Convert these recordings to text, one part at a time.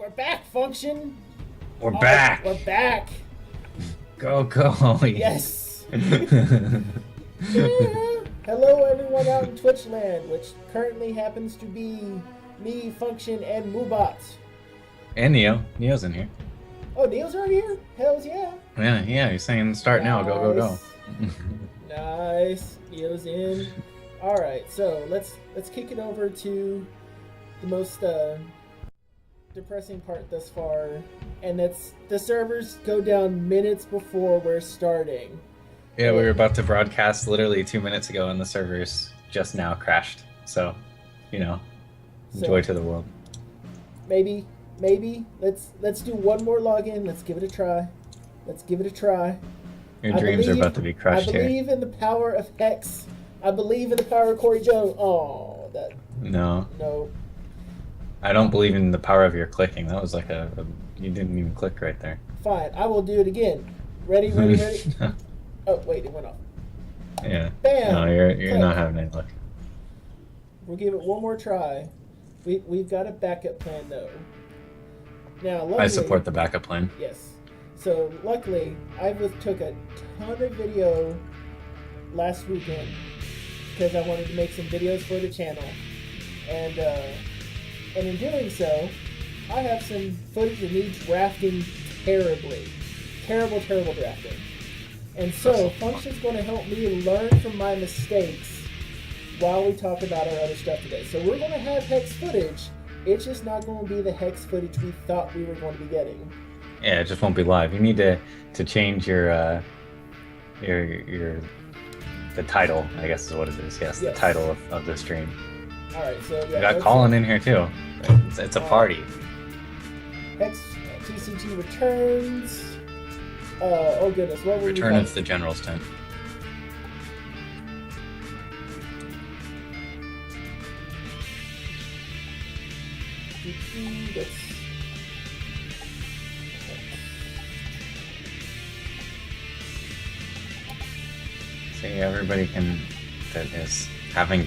We're back, Function. We're back. We're back. Go, go. Yes. Yeah. Hello, everyone out in Twitch land, which currently happens to be me, Funktion, and Mobot. And Neo. Neo's in here. Oh, Neo's already here? Hells yeah. Yeah, he's saying start now. Go, go, go. Nice. Neo's in. Alright, so let's kick it over to the most depressing part thus far, and that's the servers go down minutes before we're starting. Yeah, we were about to broadcast literally 2 minutes ago, and the servers just now crashed. So, enjoy to the world. Maybe let's do one more login. Let's give it a try. Your dreams are about to be crushed here. I believe in the power of Hex. I believe in the power of Corey Jones. Oh, that. No. I don't believe in the power of your clicking. That was like you didn't even click right there. Fine, I will do it again. Ready? Oh, wait, it went off. Yeah. Bam! No, you're not having any luck. We'll give it one more try. We've got a backup plan, though. Now, luckily, I support the backup plan. Yes. So, luckily, I took a ton of video last weekend because I wanted to make some videos for the channel. And in doing so, I have some footage of me drafting terribly. Terrible drafting. And so, Function's going to help me learn from my mistakes while we talk about our other stuff today. So we're going to have Hex footage. It's just not going to be the Hex footage we thought we were going to be getting. Yeah, it just won't be live. You need to change your the title, I guess is what it is. Yes, the title of the stream. All right, so we got Colin in here too. It's a party. HexTCG returns. Oh goodness, what were we Return of the General's tent. See, everybody that is having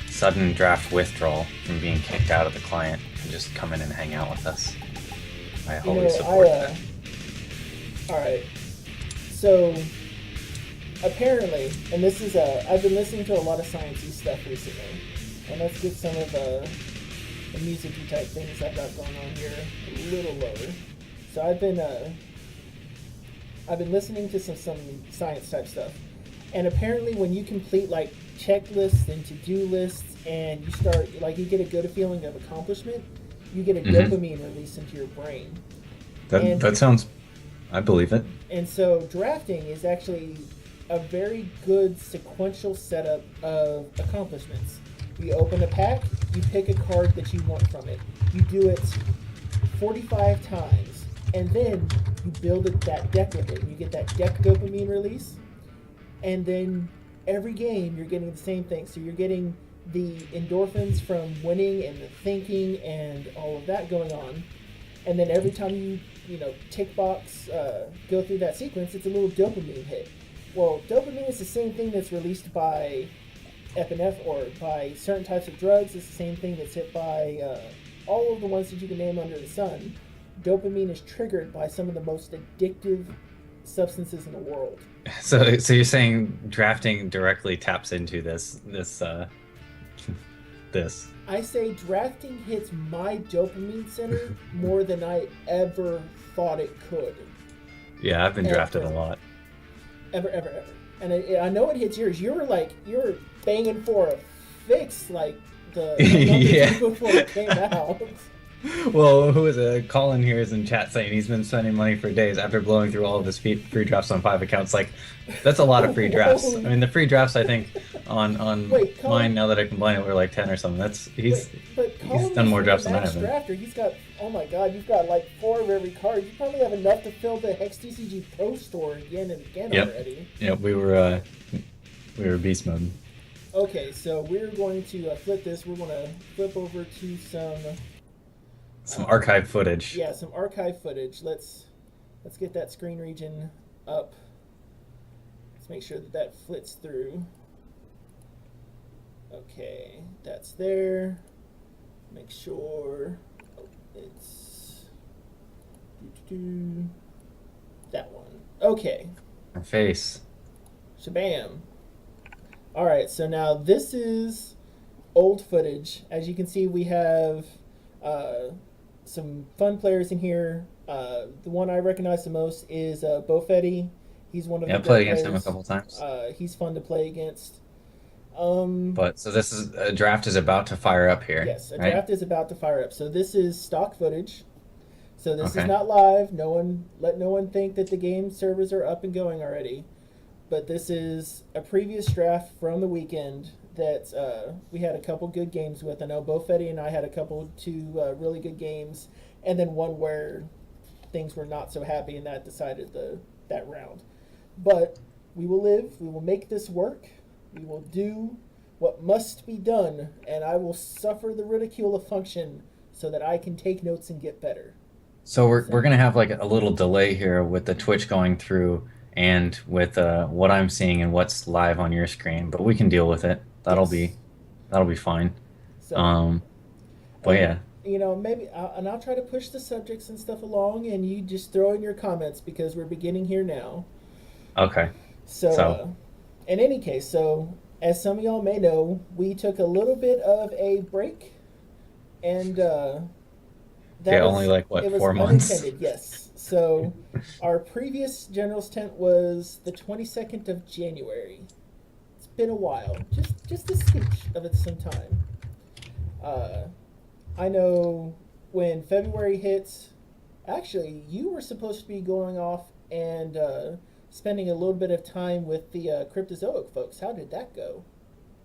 sudden draft withdrawal from being kicked out of the client can just come in and hang out with us. I wholly support that. Alright. So, apparently, and this is I've been listening to a lot of sciencey stuff recently, and let's get some of the music-y type things I've got going on here a little lower. So I've been listening to some science type stuff, and apparently when you complete like checklists and to-do lists, and you start you get a good feeling of accomplishment, you get a dopamine release into your brain. That sounds, I believe it. And so drafting is actually a very good sequential setup of accomplishments. You open a pack, you pick a card that you want from it. You do it 45 times, and then you build that deck with it. You get that deck dopamine release, and then every game you're getting the same thing. So you're getting the endorphins from winning and the thinking and all of that going on. And then every time you tick box, go through that sequence, it's a little dopamine hit. Well, dopamine is the same thing that's released by epinephrine or by certain types of drugs. It's the same thing that's hit by all of the ones that you can name under the sun. Dopamine is triggered by some of the most addictive substances in the world. So you're saying drafting directly taps into this. I say drafting hits my dopamine center more than I ever thought it could. Yeah, I've been drafted a lot. Ever. And I know it hits yours. You're banging for a fix like the yeah. before it came out. Well, who is it? Colin here is in chat saying he's been spending money for days after blowing through all of his free drafts on 5 accounts. Like, that's a lot of free drafts. I mean, the free drafts, I think, on Wait, Colin, mine, now that I combine it, were like 10 or something. He's done more drafts than I have. Drafter, he's got, oh my god, you've got like 4 of every card. You probably have enough to fill the HexTCG Pro store again and again already. Yep, we were beast mode. Okay, so we're going to flip this. We're going to flip over to some archive footage. Yeah, some archive footage. Let's get that screen region up. Let's make sure that flits through. Okay, that's there. Make sure it's that one. Okay. Her face. Shabam. All right. So now this is old footage. As you can see, we have some fun players in here. The one I recognize the most is Bofetti. He's one of Yeah, I the played great against him a players. couple times. He's fun to play against. Um, But so this is a draft is about to fire up here, yes, a right? draft is about to fire up. So this is stock footage. So this is Okay. not live. Let no one think that the game servers are up and going already. But this is a previous draft from the weekend that we had a couple good games with. I know Bofetti and I had a couple two really good games, and then one where things were not so happy, and that decided that round. But we will live. We will make this work. We will do what must be done, and I will suffer the ridicule of function so that I can take notes and get better. So we're So, gonna have like a little delay here with the Twitch going through and with what I'm seeing and what's live on your screen, but we can deal with it. yes. That'll be fine. So, Um, but and yeah, maybe, and I'll try to push the subjects and stuff along, and you just throw in your comments because we're beginning here now. okay. So, So in any case, so as some of y'all may know, we took a little bit of a break, and yeah, that only was like what, it was 4 months? unintended. Yes. So, our previous general's tent was the 22nd of January. It's been a while, just a scooch of it some time. Uh, I know when February hits, actually, you were supposed to be going off and spending a little bit of time with the Cryptozoic folks. How did that go?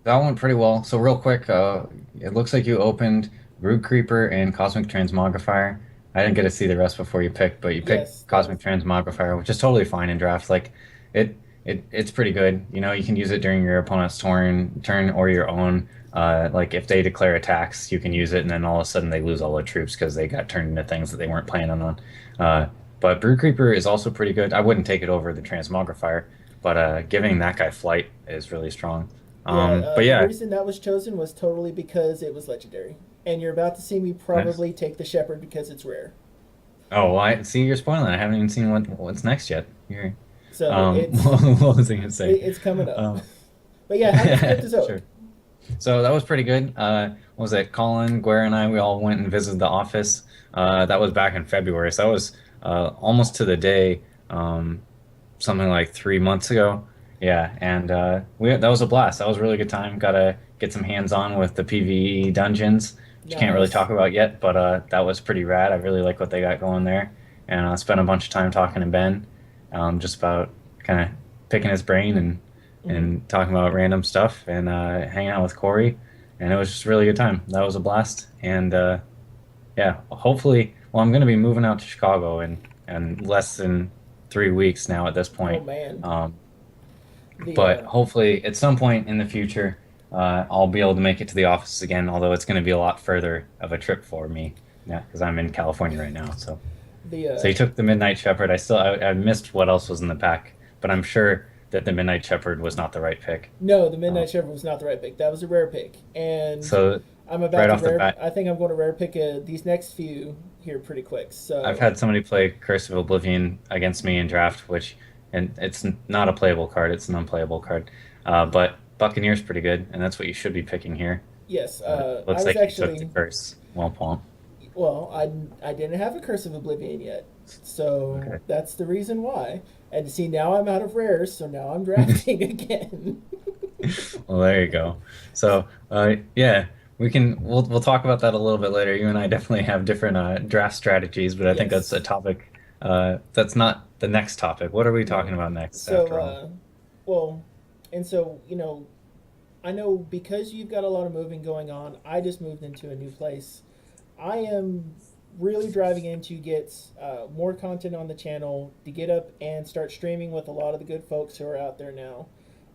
That went pretty well. So real quick, it looks like you opened Root Creeper and Cosmic Transmogrifier. I didn't get to see the rest before you picked, but you Yes, picked that was Cosmic Transmogrifier, which is totally fine in draft. Like it's pretty good. You know, you can use it during your opponent's turn or your own. Like if they declare attacks, you can use it, and then all of a sudden they lose all their troops because they got turned into things that they weren't planning on. But Brood Creeper is also pretty good. I wouldn't take it over the Transmogrifier, but giving that guy flight is really strong. yeah. But The yeah, reason that was chosen was totally because it was legendary, and you're about to see me nice. probably take the Shepherd because it's rare. Oh, well, I see you're spoiling. I haven't even seen what's next yet. You're, So it's what was I gonna say? it's coming up. Um, But yeah, how was Cryptozoic? sure. So that was pretty good. What was it Colin, Guerre, and I? We all went and visited the office. That was back in February, so that was almost to the day. Something like 3 months ago. Yeah, and we that was a blast. That was a really good time. Got to get some hands on with the PvE dungeons, which you can't really Nice. talk about yet, but that was pretty rad. I really like what they got going there, and I spent a bunch of time talking to Ben, just about kind of picking his brain Hmm. and talking about random stuff and hanging out with Corey, and it was just a really good time. That was a blast, and yeah, hopefully. Well, I'm going to be moving out to Chicago in less than 3 weeks now at this Oh point. man, Um, the but hopefully, at some point in the future, I'll be able to make it to the office again. Although it's going to be a lot further of a trip for me, yeah, because I'm in California right now. the So you took the Midnight Shepherd. I missed what else was in the pack, but I'm sure that the Midnight Shepherd was not the right pick. No, the Um, Midnight Shepherd was not the right pick. That was a rare pick, and so I'm about right to off the rare. bat, I think I'm going to rare pick these next few here pretty quick. I've So had somebody play Curse of Oblivion against me in draft, and it's not a playable card; it's an unplayable card. But Buccaneer's pretty good, and that's what you should be picking here. yes, I Looks was like you took the actually Curse. Well, Paul. well. I didn't have a Curse of Oblivion yet, so Okay. that's the reason why. And see, now I'm out of rares, so now I'm drafting again. Well, there you go. So, yeah, we'll talk about that a little bit later. You and I definitely have different draft strategies, but I think that's a Yes. topic. That's not the next topic. What are we talking No. about next, So after all? well, and so I know because you've got a lot of moving going on. I just moved into a new place. I am really driving in to get more content on the channel, to get up and start streaming with a lot of the good folks who are out there now.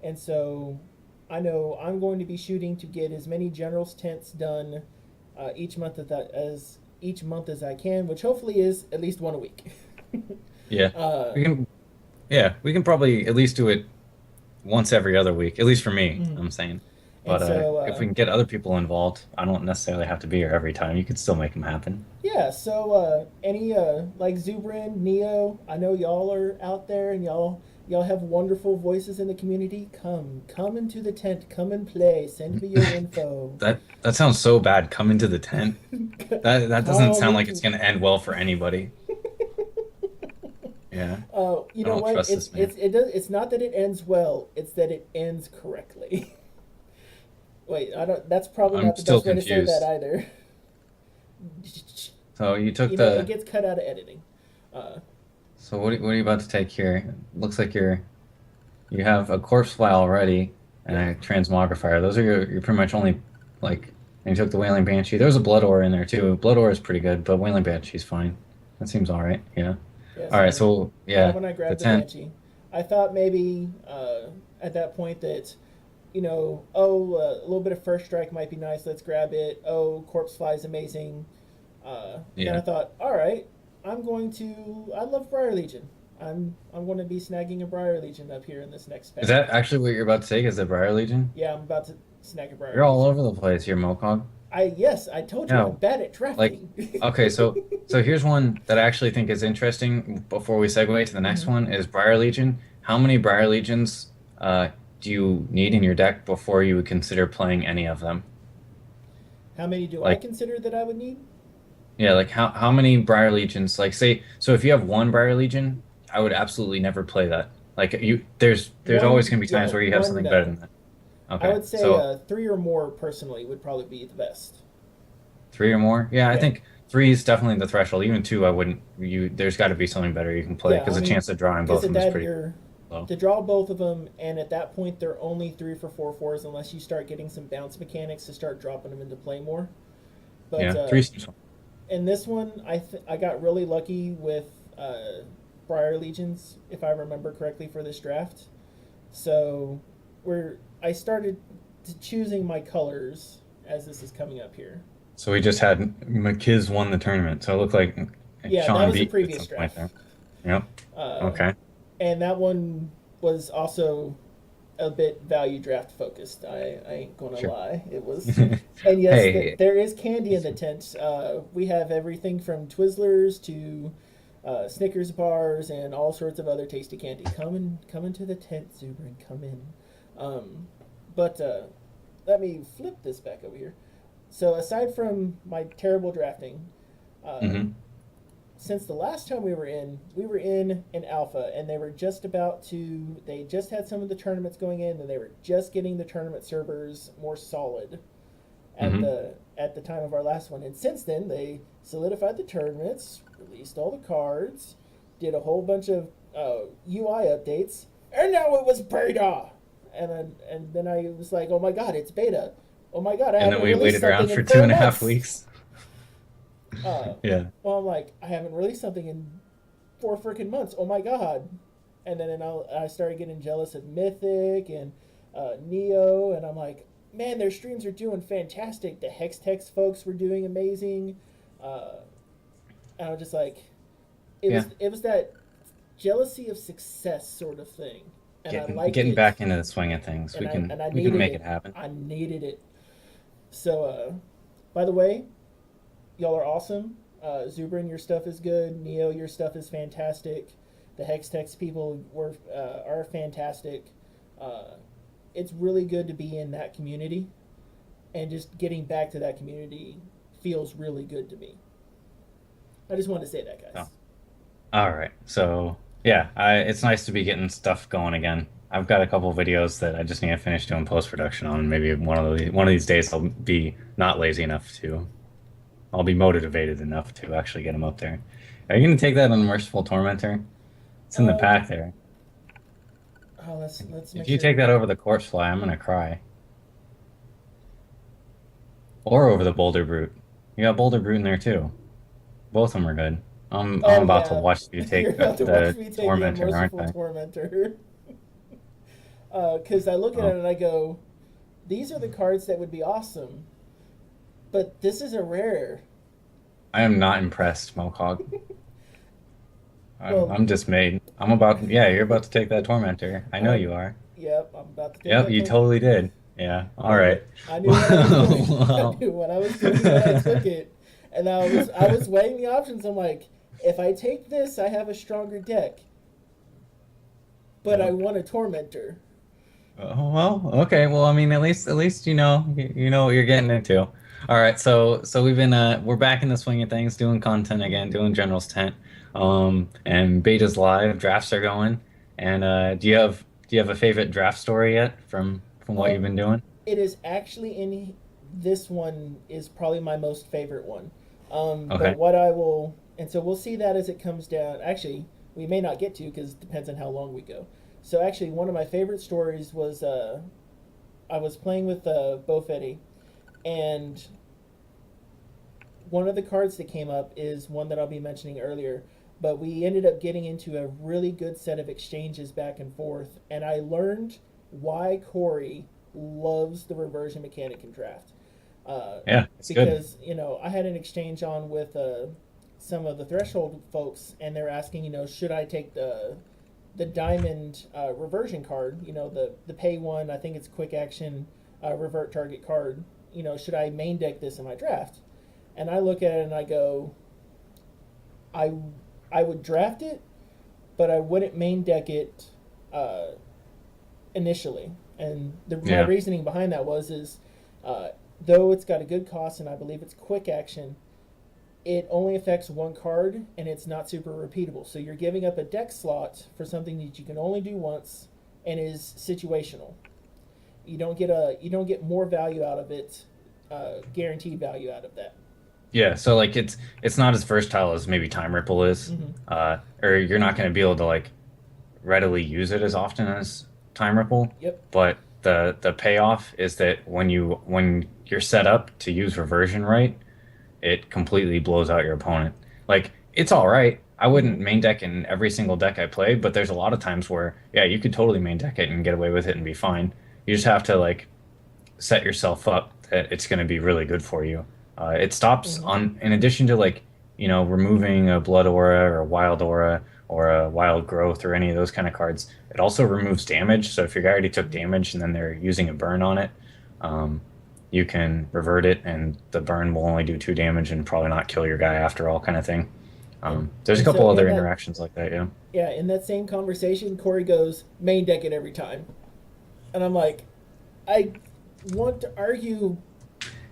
And so I know I'm going to be shooting to get as many generals tents done each month as each month as I can, which hopefully is at least one a week. Yeah, uh, we can. Yeah, we can probably at least do it once every other week. At least for me, mhm. I'm saying. And But so, if we can get other people involved, I don't necessarily have to be here every time. You could still make them happen. yeah, so any like Zubrin, Neo, I know y'all are out there and y'all have wonderful voices in the community. Come into the tent, come and play. Send me your info. That sounds so bad. Come into the tent. That doesn't Come sound like it's into. gonna end well for anybody. Yeah, You I know don't what? trust this man. It does. It's not that it ends well. It's that it ends correctly. Wait, I don't. That's probably I'm not the still best way to say that confused. either. So you took You know, it the. gets cut out of editing. Uh, So what are you about to take here? Looks like you have a corpse file already and yeah. a transmogrifier. Those are your pretty much only like. And you took the Wailing Banshee. There's a Blood Ore in there too. Blood Ore is pretty good, but Wailing Banshee's fine. That seems all right. Yeah. Yeah, All right. so So that yeah, when I the grabbed the tent. Banshee, I thought maybe at that point that, you know, a little bit of First Strike might be nice. Let's grab it. Oh, Corpse Fly is amazing. Then I Yeah. thought, all right, I'm going to. I love Briar Legion. I'm going to be snagging a Briar Legion up here in this next Is pack. that actually what you're about to take? Is the Briar Legion? Yeah, I'm about to snag a Briar You're all Legion. over the place here, Mokog. I told you I'm Yeah. bad at Like, drafting. okay, so here's one that I actually think is interesting before we segue to the next Mhm. one is Briar Legion. How many Briar Legions do you need in your deck before you would consider playing any of them? How many do I Like, consider that I would need? yeah, like how many Briar Legions, like say, so if you have one Briar Legion, I would absolutely never play that. Like there's always One, gonna be yeah, times where you have one something better than no. that. I Okay, would say so three or more personally would probably be the best. three or more? Yeah, I Yeah, think three is definitely the threshold. Even two, I wouldn't. There's got to be something better you can play yeah. because I the mean, chance of drawing because both of at them is that pretty you're low. to draw both of them, and at that point they're only 3 for 4 fours unless you start getting some bounce mechanics to start dropping them into play more. But Yeah, three seems fine. in this one, I got really lucky with Briar Legions, if I remember correctly, for this draft. So where I started choosing my colors as this is coming up here. So we just had McKiz won the tournament. So it looked like Yeah, that Sean was the beat you at previous some point draft. there. Yep. Uh, Okay. and that one was also a bit value draft focused. I ain't gonna Sure. lie, it was. And yes, Hey, there is candy in the tent. We have everything from Twizzlers to Snickers bars and all sorts of other tasty candy. Come into the tent, Zubrin. Come in. Um, but let me flip this back over here. So aside from my terrible drafting, uh, hmm since the last time we were in an alpha, and they were just about to. They just had some of the tournaments going in, and they were just getting the tournament servers more solid hmm at the time of our last one. And since then, they solidified the tournaments, released all the cards, did a whole bunch of UI updates, and now it was beta. And then I was like, oh my god, it's beta. Oh my god, I And then haven't we released waited around something for in two four and a half months. weeks. Uh, Yeah. well, I'm like, I haven't released something in 4 freaking months. Oh my god! And then I started getting jealous of Mythic and Neo, and I'm like, man, their streams are doing fantastic. The HexTex folks were doing amazing. Uh, and I was just like, Yeah. it was that jealousy of success sort of thing, and I liked Getting it, back into the swing of things. and I We can needed make it. it happen. I needed it. So, by the way, y'all are awesome. Zubrin, your stuff is good. Neo, your stuff is fantastic. The Hextex people are fantastic. Uh, it's really good to be in that community, and just getting back to that community feels really good to me. I just wanted to say that, Oh. guys. All right. So yeah, it's nice to be getting stuff going again. I've got a couple videos that I just need to finish doing post production on. Maybe one of these days I'll be not lazy enough to. I'll be motivated enough to actually get them up there. Are you gonna take that Unmerciful Tormentor? It's in the Um, pack there. let's If make you sure. take that over the Corpse Fly, I'm gonna cry. Or over the Boulder Brute. You got Boulder Brute in there too. Both of them are good. I'm Oh about to yeah, watch you you're take about to watch the me take the Tormentor, aren't unmerciful I? tormentor. Because I look at Oh, it and I go, these are the cards that would be awesome, but this is a rare. I am not impressed, Mokog. Well, I'm dismayed. Yeah, you're about to take that Tormentor. I know I you are. yep, I'm about to take Yep, that you torment. totally did. Yeah. I All knew, right. I knew what I was doing. I Well, knew what I was doing when I took it, and I was weighing the options. I'm like, if I take this, I have a stronger deck, but I yep. want a tormentor. Well, okay. Well, I mean, at least you know what you're getting into. All right. So we've been we're back in the swing of things, doing content again, doing General's Tent. And beta's live, drafts are going. And do you have a favorite draft story yet from what you've Um, been doing? it is actually in this one is probably my most favorite one. But Okay. what I will, and so we'll see that as it comes down. Actually, we may not get to because it depends on how long we go. So actually, one of my favorite stories was I was playing with Bofetti, and one of the cards that came up is one that I'll be mentioning earlier. But we ended up getting into a really good set of exchanges back and forth, and I learned why Corey loves the reversion mechanic in draft. Uh, Yeah, it's good. because I had an exchange on with some of the threshold folks, and they're asking, should I take the diamond reversion card? The pay one. I think it's quick action revert target card. Should I main deck this in my draft? And I look at it and I go, I I would draft it, but I wouldn't main deck it uh, initially. And my Yeah. reasoning behind that is uh, though it's got a good cost and I believe it's quick action, it only affects one card and it's not super repeatable. So you're giving up a deck slot for something that you can only do once and is situational. You don't get more value out of it, guaranteed value out of that. Yeah, so like it's not as versatile as maybe Time Ripple is. Mm-hmm. Or you're not going to be able to like readily use it as often as Time Ripple, Yep. but the payoff is that when you're set up to use reversion right, it completely blows out your opponent. Like it's all right. I Mm-hmm. wouldn't main deck in every single deck I play, but there's a lot of times where yeah, you could totally main deck it and get away with it and be fine. You just have to like set yourself up that it's going to be really good for you. It stops Mm-hmm. on, in addition to like, removing a blood aura or a wild aura or a wild growth or any of those kind of cards. It also removes damage. So if your guy already took damage and then they're using a burn on it, um, you can revert it and the burn will only do 2 damage and probably not kill your guy after all, kind of thing. And There's a and so couple in other that interactions like that, yeah. yeah, in that same conversation, Corey goes main deck it every time, and I'm like, I want to argue,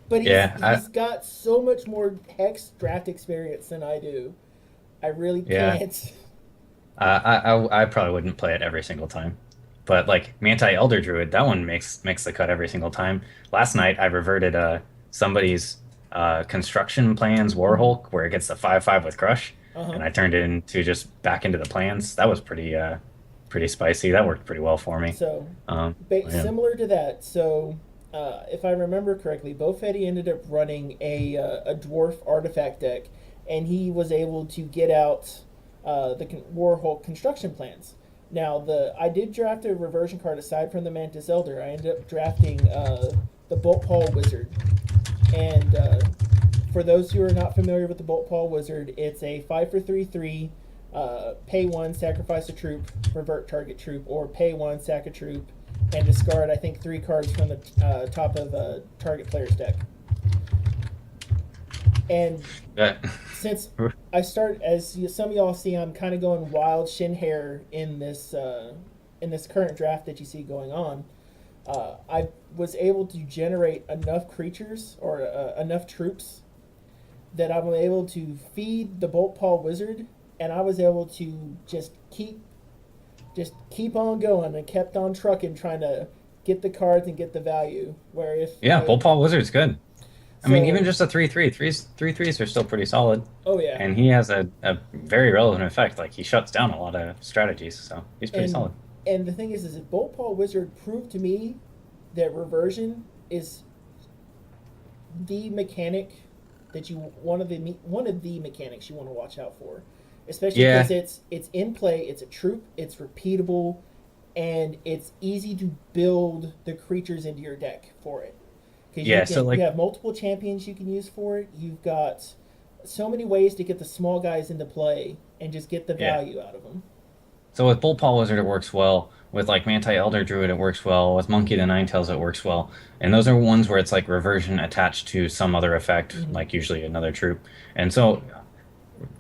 but he's Yeah, he's got so much more hex draft experience than I do. I really yeah. can't. I probably wouldn't play it every single time, but like Manti Elder Druid, that one makes the cut every single time. Last night I reverted somebody's construction plans Mm-hmm. Warhulk where it gets the 5/5 with Crush, Uh huh. and I turned it into just back into the plans. That was pretty spicy. That worked pretty well for me. So, Yeah, similar to that. So, if I remember correctly, Bofetti ended up running a dwarf artifact deck, and he was able to get out the Warhulk construction plans. Now, the I did draft a reversion card aside from the Mantis Elder. I ended up drafting the Bolt Paul Wizard, and for those who are not familiar with the Bolt Paul Wizard, it's a 5 for 3/3. Pay one, sacrifice a troop, revert target troop, or pay one, sack a troop, and discard, I think, 3 cards from the top of a target player's deck. And that, since I start, as some of y'all see, I'm kind of going wild shin hair in this current draft that you see going on. I was able to generate enough creatures or enough troops that I'm able to feed the Bolt Paul Wizard, and I was able to just keep on going and kept on trucking, trying to get the cards and get the value. Where if yeah, I Bullpaw Wizard's good. I mean, even so just a 3/3, three threes are still pretty solid, oh yeah, and he has a very relevant effect. Like he shuts down a lot of strategies, so he's pretty and solid. and the thing is that Bolt Paul Wizard proved to me that reversion is the mechanic that you one of the mechanics you want to watch out for, especially because Yeah, it's in play, it's a troop, it's repeatable, and it's easy to build the creatures into your deck for it. Because yeah. So you like, have multiple champions you can use for it. You've got so many ways to get the small guys into play and just get the yeah. value out of them. So with Bullpaw Wizard, it works well. with like Manti Elder Druid, it works well. With Monkey the Ninetales, it works well. And those are ones where it's like reversion attached to some other effect, Hmm. like usually another troop. And so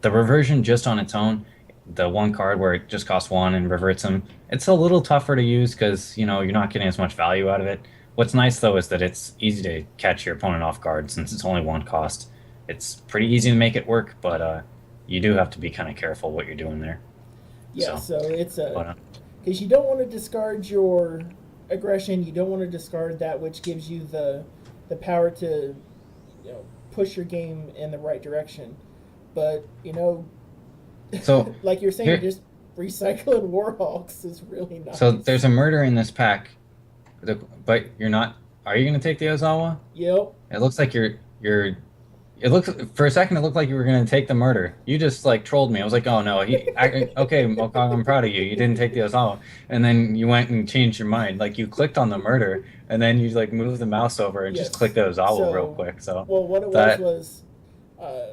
the reversion just on its own, the one card where it just costs one and reverts them, it's a little tougher to use because you're not getting as much value out of it. What's nice though is that it's easy to catch your opponent off guard since it's only one cost. It's pretty easy to make it work, but you do have to be kind of careful what you're doing there. Yeah, So, so it's a but because you don't want to discard your aggression. You don't want to discard that which gives you the power to push your game in the right direction. But so like you're saying, here, just recycling Warhawks is really so nice. there's a murder in this pack, but you're not. Are you going to take the Ozawa? Yep. It looks like you're. It looks for a second. It looked like you were going to take the murder. You just like trolled me. I was like, oh no, okay, Mokog, I'm proud of you. You didn't take the Ozawa, and then you went and changed your mind. Like you clicked on the murder, and then you like moved the mouse over and just Yes. clicked the Ozawa real So, quick. So well, what it that was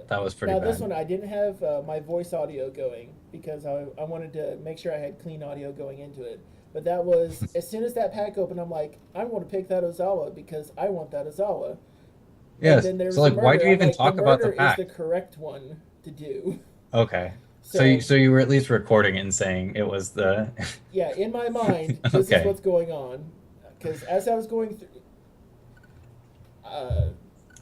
that was pretty now this bad. one I didn't have my voice audio going because I wanted to make sure I had clean audio going into it. But that was as soon as that pack opened, I'm like, I want to pick that Ozawa because I want that Ozawa. And Yes. then there So was the like, why murder. do you I'm even like, the talk about the murder is the pack? correct one to do. Okay. So So you were at least recording and saying it was the. yeah, in my mind, this is Okay. what's going on. Because as I was going through, uh,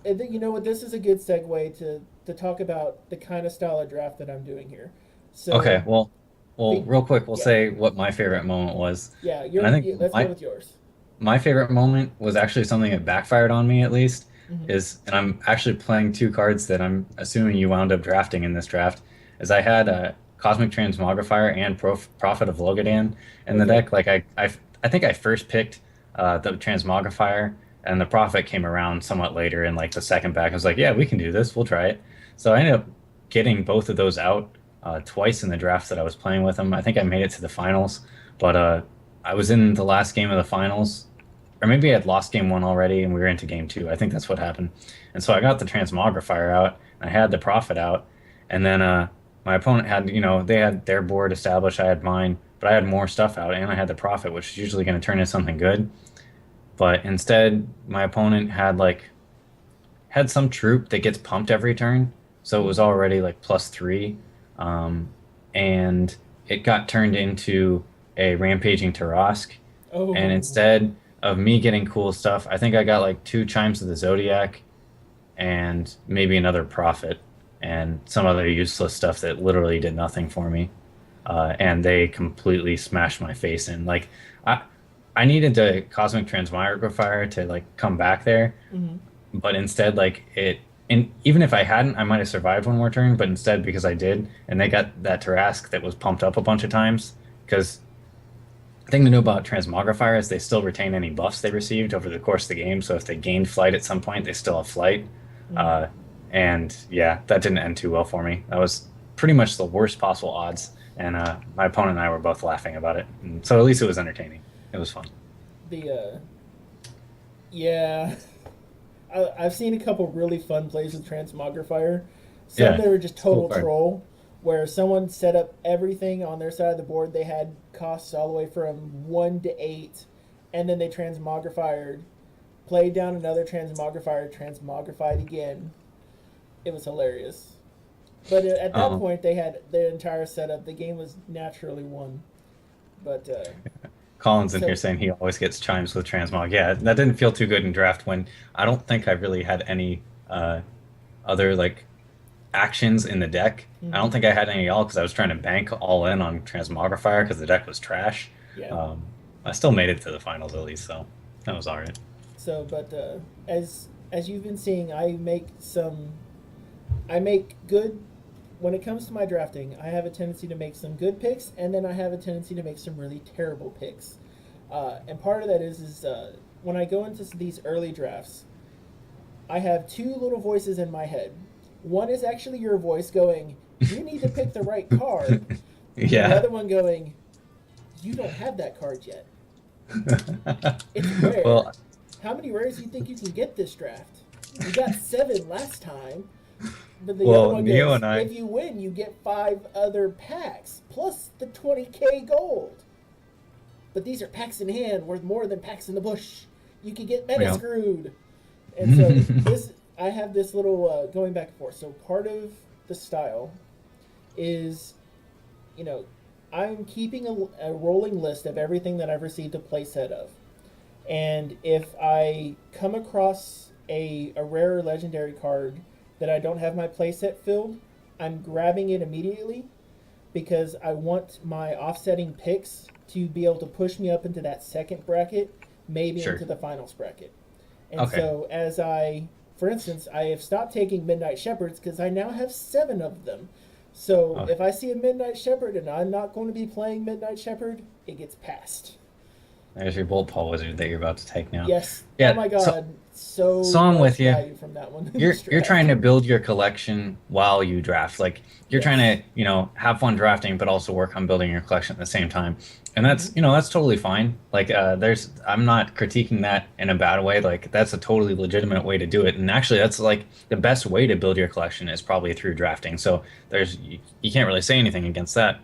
and then, you know what, this is a good segue to talk about the kind of style of draft that I'm doing here. Okay. So, Well, be, real quick, we'll yeah, say what my favorite moment was, yeah, and I think let's go my with yours. my favorite moment was actually something that backfired on me at least. Hmm. And I'm actually playing two cards that I'm assuming you wound up drafting in this draft. Is I had a Cosmic Transmogrifier and Prophet of Logadan in the Okay. deck. Like I think I first picked the Transmogrifier, and the Prophet came around somewhat later in like the second back. I was like, yeah, we can do this. We'll try it. So I ended up getting both of those out twice in the draft that I was playing with them. I think I made it to the finals, but I was in the last game of the finals, or maybe I had lost game one already and we were into game two. I think that's what happened. And so I got the Transmogrifier out, and I had the Prophet out, and then my opponent had, they had their board established, I had mine, but I had more stuff out, and I had the Prophet, which is usually going to turn into something good. But instead, my opponent had some troop that gets pumped every turn, so it was Hmm. already like +3, um, and it got turned into a rampaging Tarask. And Oh, instead of me getting cool stuff, I think I got like two Chimes of the Zodiac and maybe another Prophet and some other useless stuff that literally did nothing for me. And they completely smashed my face in. Like I, I needed the Cosmic Transmogrifier to like come back there, hmm, but instead like and even if I hadn't, I might have survived one more turn, but instead because I did, and they got that Tarask that was pumped up a bunch of times, because the thing to know about Transmogrifier is they still retain any buffs they received over the course of the game. So if they gained flight at some point, they still have flight. hmm. Uh, and yeah, that didn't end too well for me. That was pretty much the worst possible odds. And my opponent and I were both laughing about it. And so at least it was entertaining. It was fun. The yeah, I've seen a couple really fun plays with Transmogrifier. Some Yeah, that were just it's a cool total card. troll, where someone set up everything on their side of the board. They had costs all the way from 1 to 8, and then they Transmogrified, played down another Transmogrifier, Transmogrified again. It was hilarious. But at that Um, point, they had their entire setup. The game was naturally won. But Colin's in here so saying he always gets chimes with transmog. Yeah, that didn't feel too good in draft when I don't think I really had any other like actions in the deck. I don't mhm, think I had any at all because I was trying to bank all in on Transmogrifier because the deck was trash. yeah. Um, I still made it to the finals at least, so that was all right. So, but as you've been seeing, I make good when it comes to my drafting. I have a tendency to make some good picks, and then I have a tendency to make some really terrible picks. And part of that is when I go into these early drafts, I have two little voices in my head. One is actually your voice going, "You need to pick the right card," and the Yeah. other one going, "You don't have that card yet. It's rare. Well, How many rares do you think you can get this draft? You got 7 last time." But the other well, one Neo goes, and I, "If you win, you get 5 other packs plus the 20K gold." but these are packs in hand worth more than packs in the bush. You could get We meta don't. screwed. And so this, I have this little going back and forth. So part of the style is, you know, I'm keeping a rolling list of everything that I've received a playset of. And if I come across a rare or legendary card that I don't have my playset filled, I'm grabbing it immediately because I want my offsetting picks to be able to push me up into that second bracket, maybe Sure. into the finals bracket. And Okay. so as for instance, I have stopped taking Midnight Shepherds because I now have 7 of them. So Okay. if I see a Midnight Shepherd and I'm not going to be playing Midnight Shepherd, it gets passed. There's your Bolt Paw Wizard that you're about to take now. Yes. Oh Yeah. my So god. So I'm much with you. value from that one in this You're draft. trying to build your collection while you draft. Like you're trying Yes. to, have fun drafting, but also work on building your collection at the same time. And Mm-hmm. that's totally fine. Like I'm not critiquing that in a bad way. Like that's a totally legitimate way to do it. And actually that's like the best way to build your collection is probably through drafting. So you can't really say anything against that.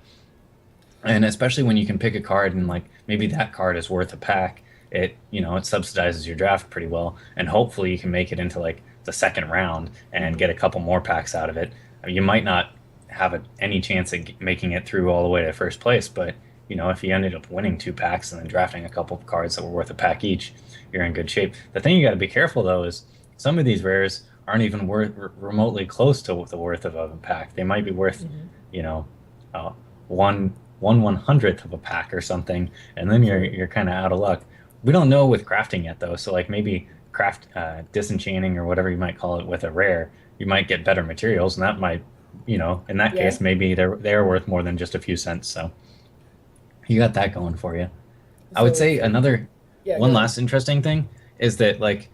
And especially when you can pick a card and like maybe that card is worth a pack, it subsidizes your draft pretty well, and hopefully you can make it into like the second round and Mm-hmm. get a couple more packs out of it. I mean, you might not have any chance of making it through all the way to first place, but if you ended up winning 2 packs and then drafting a couple of cards that were worth a pack each, you're in good shape. The thing you got to be careful though is some of these rares aren't even worth remotely close to the worth of a pack. They might be worth, Mm-hmm. you know, uh, one hundredth of a pack or something, and then you're True. you're kind of out of luck. We don't know with crafting yet though, so like maybe craft disenchanting or whatever you might call it with a rare, you might get better materials, and that might, in that Yeah. case maybe they're worth more than just a few cents. So you got that going for you. I would So say it's another yeah, go one ahead. last interesting thing is that like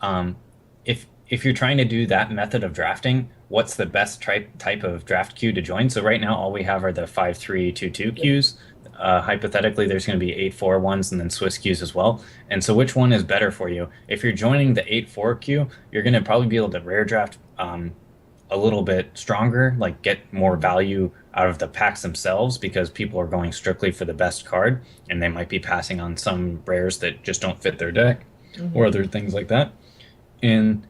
um, if you're trying to do that method of drafting, what's the best type of draft queue to join? So right now, all we have are the 5-3-2-2 Yep. queues. Hypothetically, there's going to be 8-4 ones and then Swiss queues as well. And so, which one is better for you? If you're joining the 8-4 queue, you're going to probably be able to rare draft a little bit stronger, like get more Mm-hmm. value out of the packs themselves because people are going strictly for the best card, and they might be passing on some rares that just don't fit their deck or Mm-hmm. other things like that. And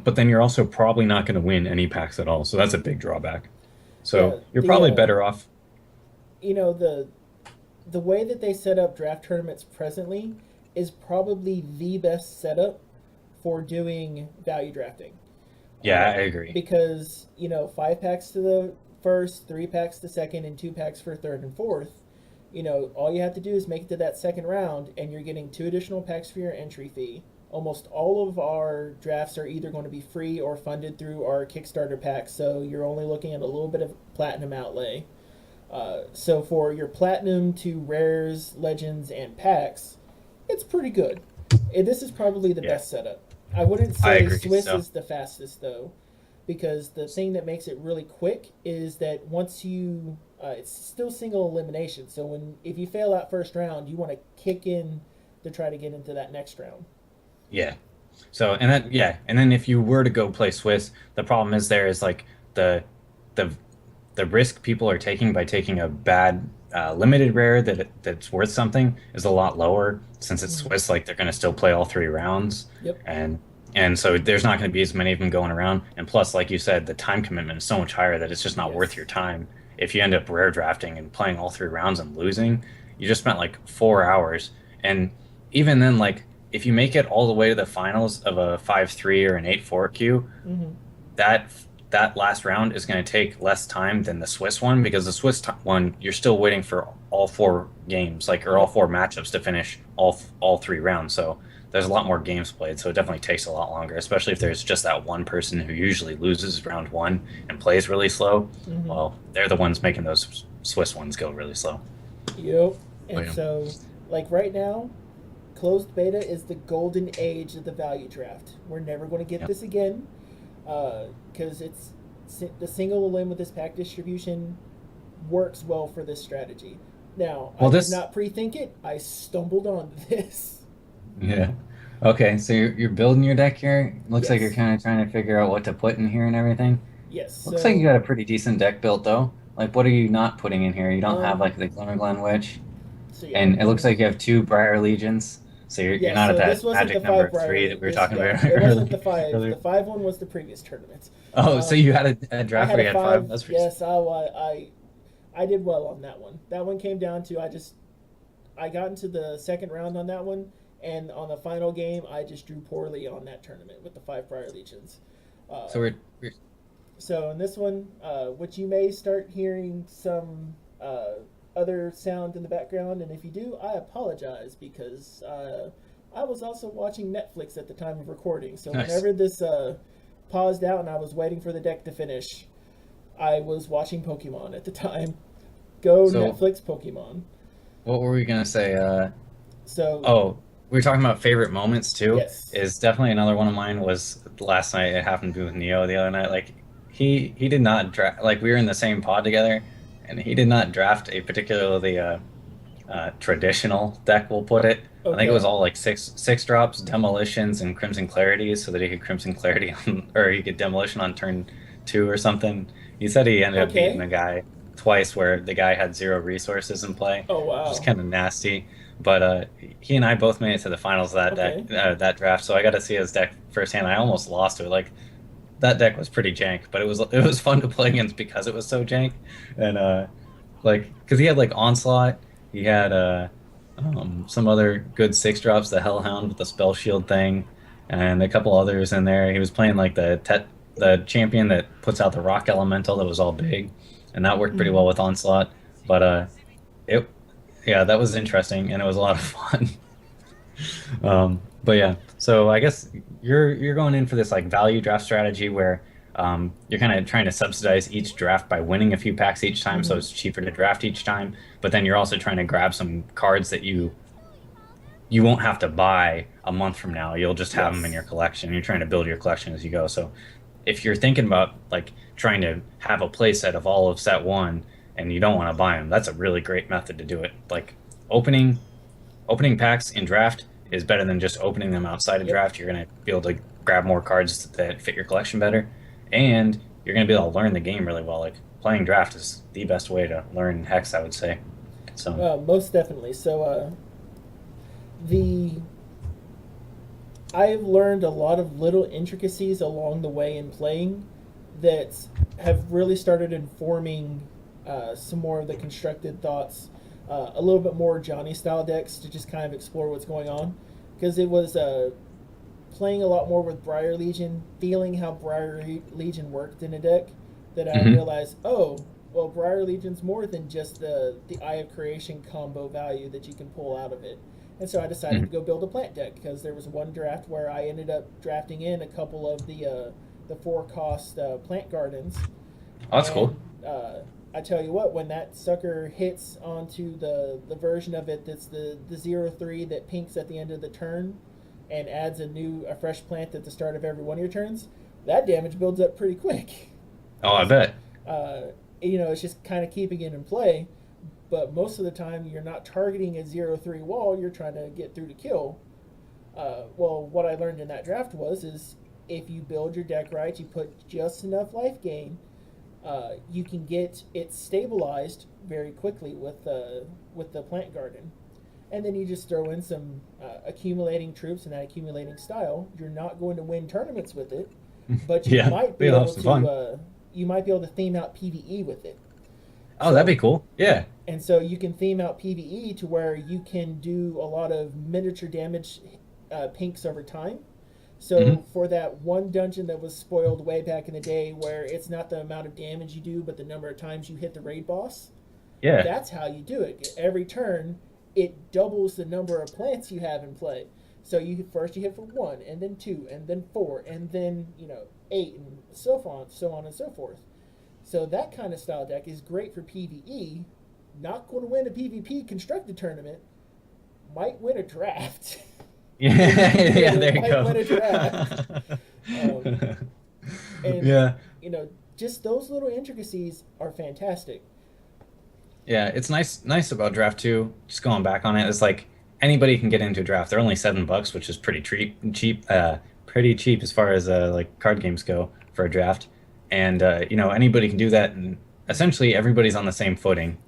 but then you're also probably not going to win any packs at all. So that's a big drawback. Yeah. So you're The probably better off. the way that they set up draft tournaments presently is probably the best setup for doing value drafting. Yeah, I agree. Because 5 packs to the first, 3 packs to second, and 2 packs for third and fourth. All you have to do is make it to that second round, and you're getting 2 additional packs for your entry fee. Almost all of our drafts are either going to be free or funded through our Kickstarter pack, so you're only looking at a little bit of platinum outlay. So for your platinum to rares, legends, and packs, it's pretty good. This is probably the Yeah, best setup. I wouldn't I say agree. Swiss So is the fastest though, because the thing that makes it really quick is that once it's still single elimination. So if you fail out first round, you want to kick in to try to get into that next round. yeah. So and then if you were to go play Swiss, the problem is there is like the the the risk people are taking by taking a bad limited rare that's worth something is a lot lower since it's Mm-hmm. Swiss. Like they're going to still play all 3 rounds, Yep. and so there's not going to be as many of them going around. And plus, like you said, the time commitment is so much higher that it's just not worth your Yes. time. If you end up rare drafting and playing all 3 rounds and losing, you just spent like 4 hours. And even then, like if you make it all the way to the finals of a 5-3 or an 8-4 queue, Mm-hmm. that that last round is going to take less time than the Swiss one because the Swiss one you're still waiting for all 4 games, like or all Yep. 4 matchups to finish all 3 rounds. So there's a lot more games played, so it definitely takes a lot longer, especially if there's just that one person who usually loses round one and plays really slow. Mm-hmm. Well, they're the ones making those Swiss ones go really slow. Yep. Oh, And yeah. so, like right now, closed beta is the golden age of the value draft. We're never going to get Yeah. this again because the single elim with this pack distribution works well for this strategy. Now, I Well, did this not pre-think it. I stumbled onto this. yeah. Okay, so you're building your deck here. Looks like you're Yes. kind of trying to figure out what to put in here and everything. Yes. Looks like you So, got a pretty decent deck built though. Like, what are you not putting in here? You don't have um, like the Glimmerglen Witch. So yeah, And it looks like you have two Briar Legions, so you're yeah. not at So this that wasn't the magic number five of Briar three League. that we were This talking yeah, about it wasn't the earlier. five. The earlier. five one was the previous tournament. Oh, so you had a I draft had where a you had five? five. That's pretty Yes, sweet. I did well on that one. That one came down to I got into the second round on that one, and on the final game I just drew poorly on that tournament with the five Briar Legions. Uh, So we're so in this one, which you may start hearing some other sound in the background, and if you do, I apologize because I was also watching Netflix at the time of recording. So nice. whenever this paused out and I was waiting for the deck to finish, I was watching Pokemon at the time. Go So Netflix Pokemon. what were we gonna say? So Oh, we were talking about favorite moments too. yes, Is definitely another one of mine was last night. It happened to be with Neo the other night. Like he did not draft. Like we were in the same pod together, and he did not draft a particularly traditional deck. We'll put it. I think it was okay, all like six drops, demolitions, and crimson clarities, so that he could crimson clarity on, or he could demolition on turn two or something. He said he ended up beating okay. a guy twice where the guy had zero resources in play, Oh which is wow, kind of nasty. But he and I both made it to the finals of that okay. that draft, so I got to see his deck firsthand. I almost lost to it. Like that deck was pretty jank, but it was fun to play against because it was so jank, and like because he had like onslaught, he had some other good six drops, the Hellhound with the spell shield thing, and a couple others in there. He was playing like the champion that puts out the rock elemental that was all big, and that worked pretty Mm-hmm. well with onslaught. But it yeah, that was interesting and it was a lot of fun. But yeah, so I guess you're going in for this like value draft strategy where you're kind of trying to subsidize each draft by winning a few packs each time, so Mm-hmm. it's cheaper to draft each time. But then you're also trying to grab some cards that you won't have to buy a month from now. You'll just have them in your Yes. collection. You're trying to build your collection as you go. So if you're thinking about like trying to have a play set of all of set one and you don't want to buy them, that's a really great method to do it. Like opening opening packs in draft is better than just opening them outside of Yep. draft. You're going to be able to grab more cards that fit your collection better, and you're going to be able to learn the game really well. Like playing draft is the best way to learn Hex, I would say. So, Most definitely. So the I've learned a lot of little intricacies along the way in playing that have really started informing some more of the constructed thoughts, a little bit more Johnny style decks to just kind of explore what's going on. Because it was playing a lot more with Briar Legion, feeling how Briar Legion worked in a deck, that I hmm realized, oh, well, Briar Legion's more than just the Eye of Creation combo value that you can pull out of it. And so I decided to hmm go build a plant deck because there was one draft where I ended up drafting in a couple of the four cost plant gardens, oh, that's and cool. I tell you what, when that sucker hits onto the version of it that's the 0/3 that pinks at the end of the turn and adds a fresh plant at the start of every one of your turns, that damage builds up pretty quick. Oh, I Because bet. uh, it's just kind of keeping it in play. But most of the time, you're not targeting a 0/3 wall. You're trying to get through to kill. Well, what I learned in that draft is if you build your deck right, you put just enough life gain, you can get it stabilized very quickly with the plant garden, and then you just throw in some accumulating troops and that accumulating style. You're not going to win tournaments with it, but Yeah, we'll have some fun. you might be able to theme out PVE with it. Oh, that'd be So cool. Yeah. and so you can theme out PVE to where you can do a lot of miniature damage pinks over time. So hmm for that one dungeon that was spoiled way back in the day, where it's not the amount of damage you do, but the number of times you hit the raid boss, Yeah. that's how you do it. Every turn, it doubles the number of plants you have in play. So you hit for one, and then two, and then four, and then eight, and so on and so forth. So that kind of style deck is great for PVE. Not going to win a PvP constructed tournament. Might win a draft. If you Yeah. can get Yeah, it, there you might go. win a draft. Um, and Yeah. just those little intricacies are fantastic. Yeah, it's nice about draft two. Just going back on it, it's like anybody can get into a draft. They're only $7, which is pretty cheap as far as like card games go for a draft. And anybody can do that, and essentially everybody's on the same footing.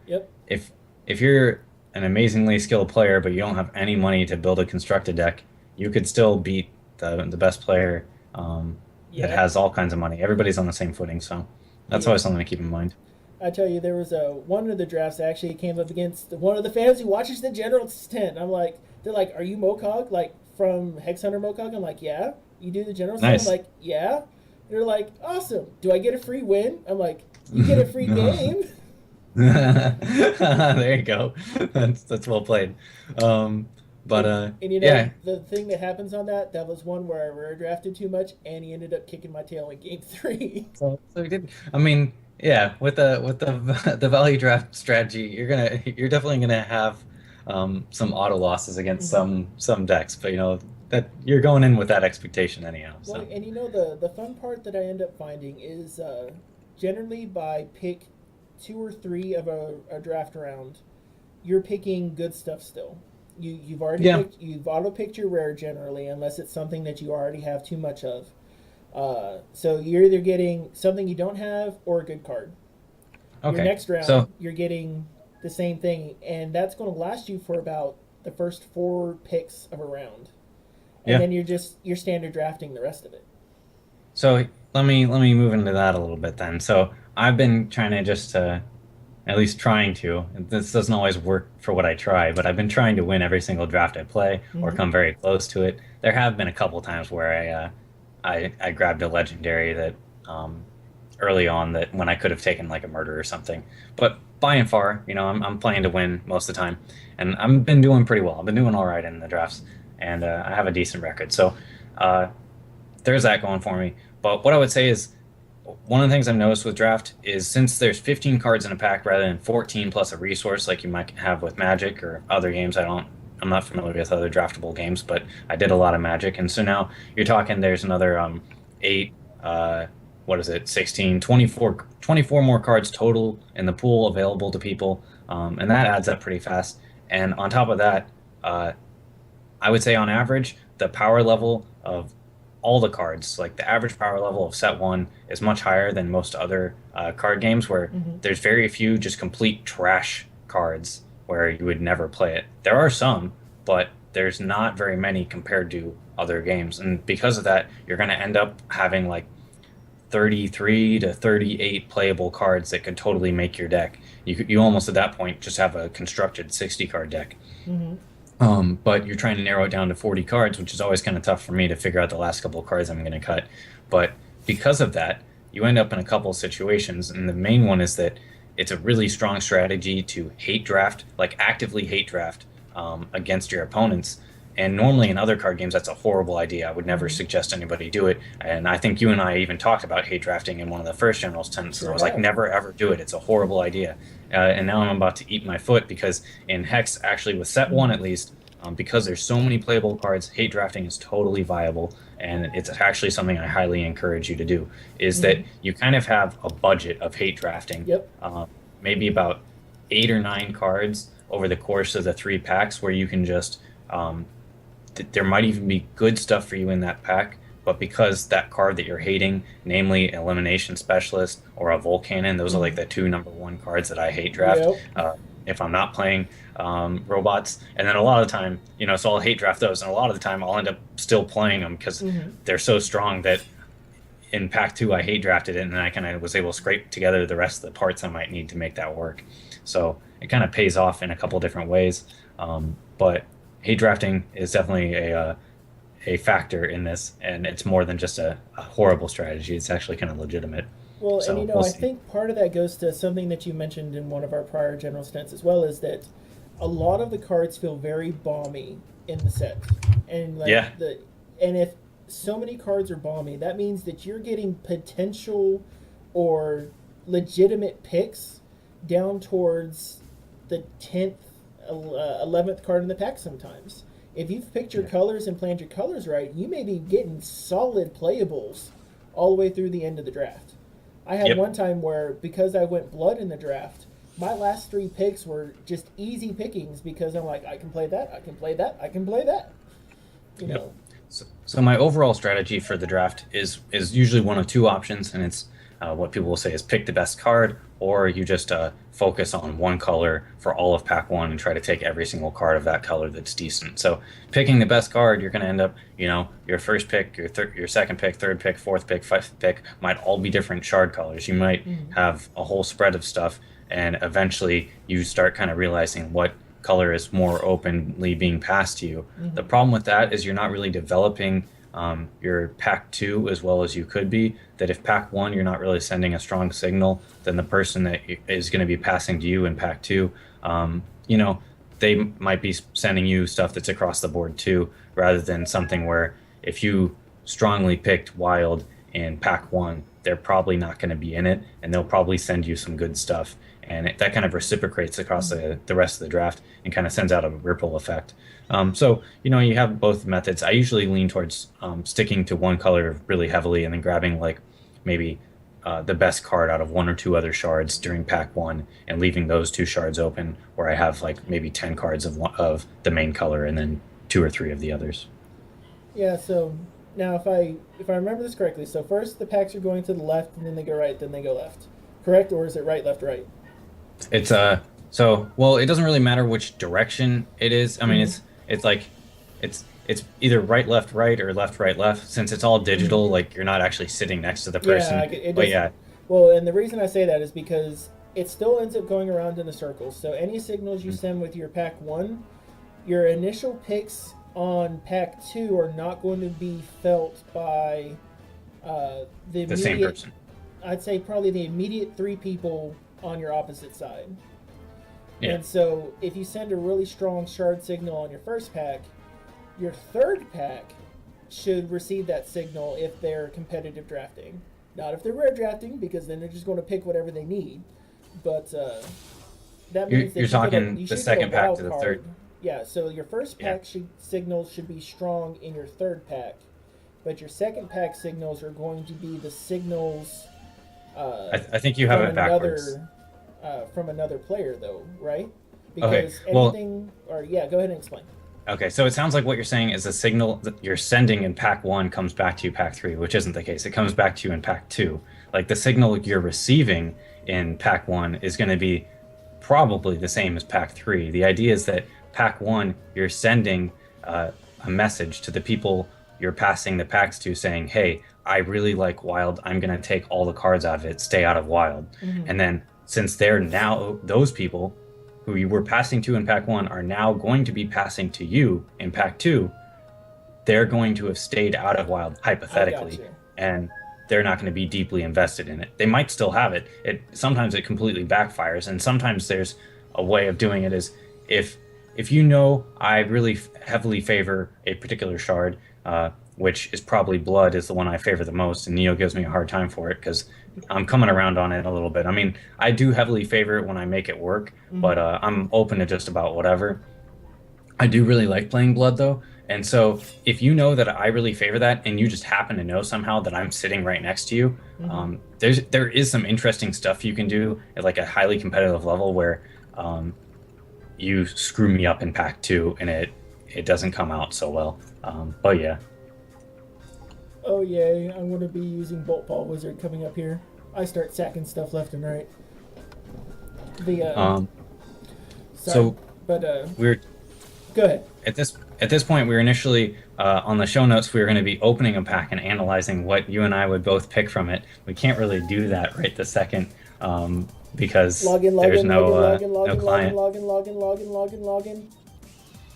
Yep. If if you're an amazingly skilled player, but you don't have any money to build a constructed deck, you could still beat the best player that Yep. has all kinds of money. Everybody's on the same footing, so that's Yeah. always something to keep in mind. I tell you, there was one of the drafts I actually came up against one of the fans who watches the General's tent. I'm like, they're like, "Are you Mokog? Like from HexHunterMokog?" I'm like, "Yeah." You do the General's tent? I'm Nice. like, "Yeah." They're like, "Awesome. Do I get a free win?" I'm like, "You get a free game." There you go. That's well played. Um, but And you know yeah. the thing that happens on that, that was one where I rare drafted too much, and he ended up kicking my tail in game 3. So we did. I mean, yeah, with the the value draft strategy, you're definitely gonna have some auto losses against Hmm. some decks, but you know that you're going in with that expectation anyhow. Well, So and you know the fun part that I end up finding is generally by pick 2 or 3 of a draft round, you're picking good stuff still. You've already yeah, picked, you've auto picked your rare generally, unless it's something that you already have too much of. So you're either getting something you don't have or a good card. Your okay. next round, So you're getting the same thing, and that's going to last you for about the first 4 picks of a round, and yeah, then you're standard drafting the rest of it. so let me move into that a little bit then. So I've been trying to just at least trying to. This doesn't always work for what I try, but I've been trying to win every single draft I play or Mm-hmm. come very close to it. There have been a couple times where I grabbed a legendary that early on that when I could have taken like a murder or something. But by and far, you know, I'm playing to win most of the time, and I've been doing pretty well. I've been doing all right in the drafts, and I have a decent record. So uh, there's that going for me. But what I would say is one of the things I've noticed with draft is since there's 15 cards in a pack rather than 14 plus a resource like you might have with Magic or other games. I'm not familiar with other draftable games, but I did a lot of Magic, and so now you're talking there's another eight, what is it, 16, 24 more cards total in the pool available to people, and that adds up pretty fast. And on top of that, uh, I would say on average, the power level of all the cards, like the average power level of set one, is much higher than most other card games where Mm-hmm. there's very few just complete trash cards where you would never play it. There are some, but there's not very many compared to other games. And because of that, you're going to end up having like 33 to 38 playable cards that could totally make your deck. You almost at that point just have a constructed 60 card deck. Mm-hmm. But you're trying to narrow it down to 40 cards, which is always kind of tough for me to figure out the last couple of cards I'm going to cut. But because of that, you end up in a couple of situations, and the main one is that it's a really strong strategy to hate draft, like actively hate draft against your opponents. And normally in other card games, that's a horrible idea. I would never Mm-hmm. suggest anybody do it. And I think you and I even talked about hate drafting in one of the first General's tendencies. I Sure was like, have. never ever do it. It's a horrible idea. And now I'm about to eat my foot because in Hex, actually with set one Mm-hmm. at least, because there's so many playable cards, hate drafting is totally viable, and it's actually something I highly encourage you to do. Is that Mm-hmm. you kind of have a budget of hate drafting, Yep. maybe about 8 or 9 cards over the course of the 3 packs, where you can just there might even be good stuff for you in that pack, but because that card that you're hating, namely Elimination Specialist or a Volcanon, those are like Mm-hmm. the two #1 cards that I hate draft. Yep. If I'm not playing robots, and then a lot of the time, you know, so I'll hate draft those, and a lot of the time I'll end up still playing them because Mm-hmm. they're so strong that in pack two I hate drafted it, and then I kind of was able to scrape together the rest of the parts I might need to make that work. So it kind of pays off in a couple different ways. But hate drafting is definitely a factor in this, and it's more than just a horrible strategy. It's actually kind of legitimate. Well, and you So know, we'll I see. think part of that goes to something that you mentioned in one of our prior general stints as well, is that a lot of the cards feel very balmy in the set, and Yeah. and if so many cards are balmy, that means that you're getting potential or legitimate picks down towards the 10th, 11th card in the pack sometimes. If you've picked your Yeah. colors and planned your colors right, you may be getting solid playables all the way through the end of the draft. I had Yep. one time where, because I went blood in the draft, my last 3 picks were just easy pickings because I'm like, I can play that, I can play that, I can play that. You Yep. know. So my overall strategy for the draft is usually one of two options, and it's what people will say is pick the best card, or you just focus on one color for all of pack one and try to take every single card of that color that's decent. So picking the best card, you're going to end up, your first pick, your second pick, third pick, fourth pick, fifth pick might all be different shard colors. You might have a whole spread of stuff, and eventually you start kind of realizing what color is more openly being passed to you. The problem with that is you're not really developing your pack 2 as well as you could be. That if pack 1 you're not really sending a strong signal, then the person that is going to be passing to you in pack 2, they might be sending you stuff that's across the board too, rather than something where if you strongly picked wild in pack 1, they're probably not going to be in it, and they'll probably send you some good stuff, and that kind of reciprocates across the rest of the draft and kind of sends out a ripple effect. So you have both methods. I usually lean towards sticking to one color really heavily and then grabbing like maybe the best card out of one or two other shards during pack 1 and leaving those 2 shards open, where I have like maybe 10 cards of the main color and then 2 or 3 of the others. Yeah, so now if I remember this correctly, so first the packs are going to the left and then they go right, then they go left. Correct? Or is it right, left, right? It's well, it doesn't really matter which direction it is. I mean, it's either right left right or left right left, since it's all digital. Like you're not actually sitting next to the person. Yeah, well, and the reason I say that is because it still ends up going around in a circle. So any signals you send with your pack 1, your initial picks on pack 2 are not going to be felt by the same person. I'd say probably the immediate 3 people on your opposite side. Yeah. And so if you send a really strong shard signal on your first pack, your third pack should receive that signal if they're competitive drafting. Not if they're rare drafting, because then they're just going to pick whatever they need. But that means you're talking the second pack to the third. Yeah, so your first pack signals should be strong in your third pack, but your second pack signals are going to be the signals. I think you have it backwards. From another player, though, right? Because go ahead and explain. Okay, so it sounds like what you're saying is the signal that you're sending in pack 1 comes back to you pack 3, which isn't the case. It comes back to you in pack 2. Like the signal you're receiving in pack 1 is going to be probably the same as pack 3. The idea is that pack 1, you're sending a message to the people you're passing the packs to saying, hey, I really like wild. I'm going to take all the cards out of it. Stay out of wild. And then since they're now, those people who you were passing to in pack 1 are now going to be passing to you in pack 2, they're going to have stayed out of wild, hypothetically, and they're not going to be deeply invested in it. They might still have it. Sometimes it completely backfires, and sometimes there's a way of doing it is if I really heavily favor a particular shard, which is probably blood is the one I favor the most, and Neo gives me a hard time for it because I'm coming around on it a little bit. I mean, I do heavily favor it when I make it work, but I'm open to just about whatever. I do really like playing blood though, and so if you know that I really favor that, and you just happen to know somehow that I'm sitting right next to you, there is some interesting stuff you can do at like a highly competitive level where you screw me up in pack 2 and it doesn't come out so well. But yeah. Oh yay, I'm going to be using Bolt Ball Wizard coming up here. I start sacking stuff left and right. We're go ahead. At this point, we were initially on the show notes. We were going to be opening a pack and analyzing what you and I would both pick from it. We can't really do that right this second because there's no client. Login.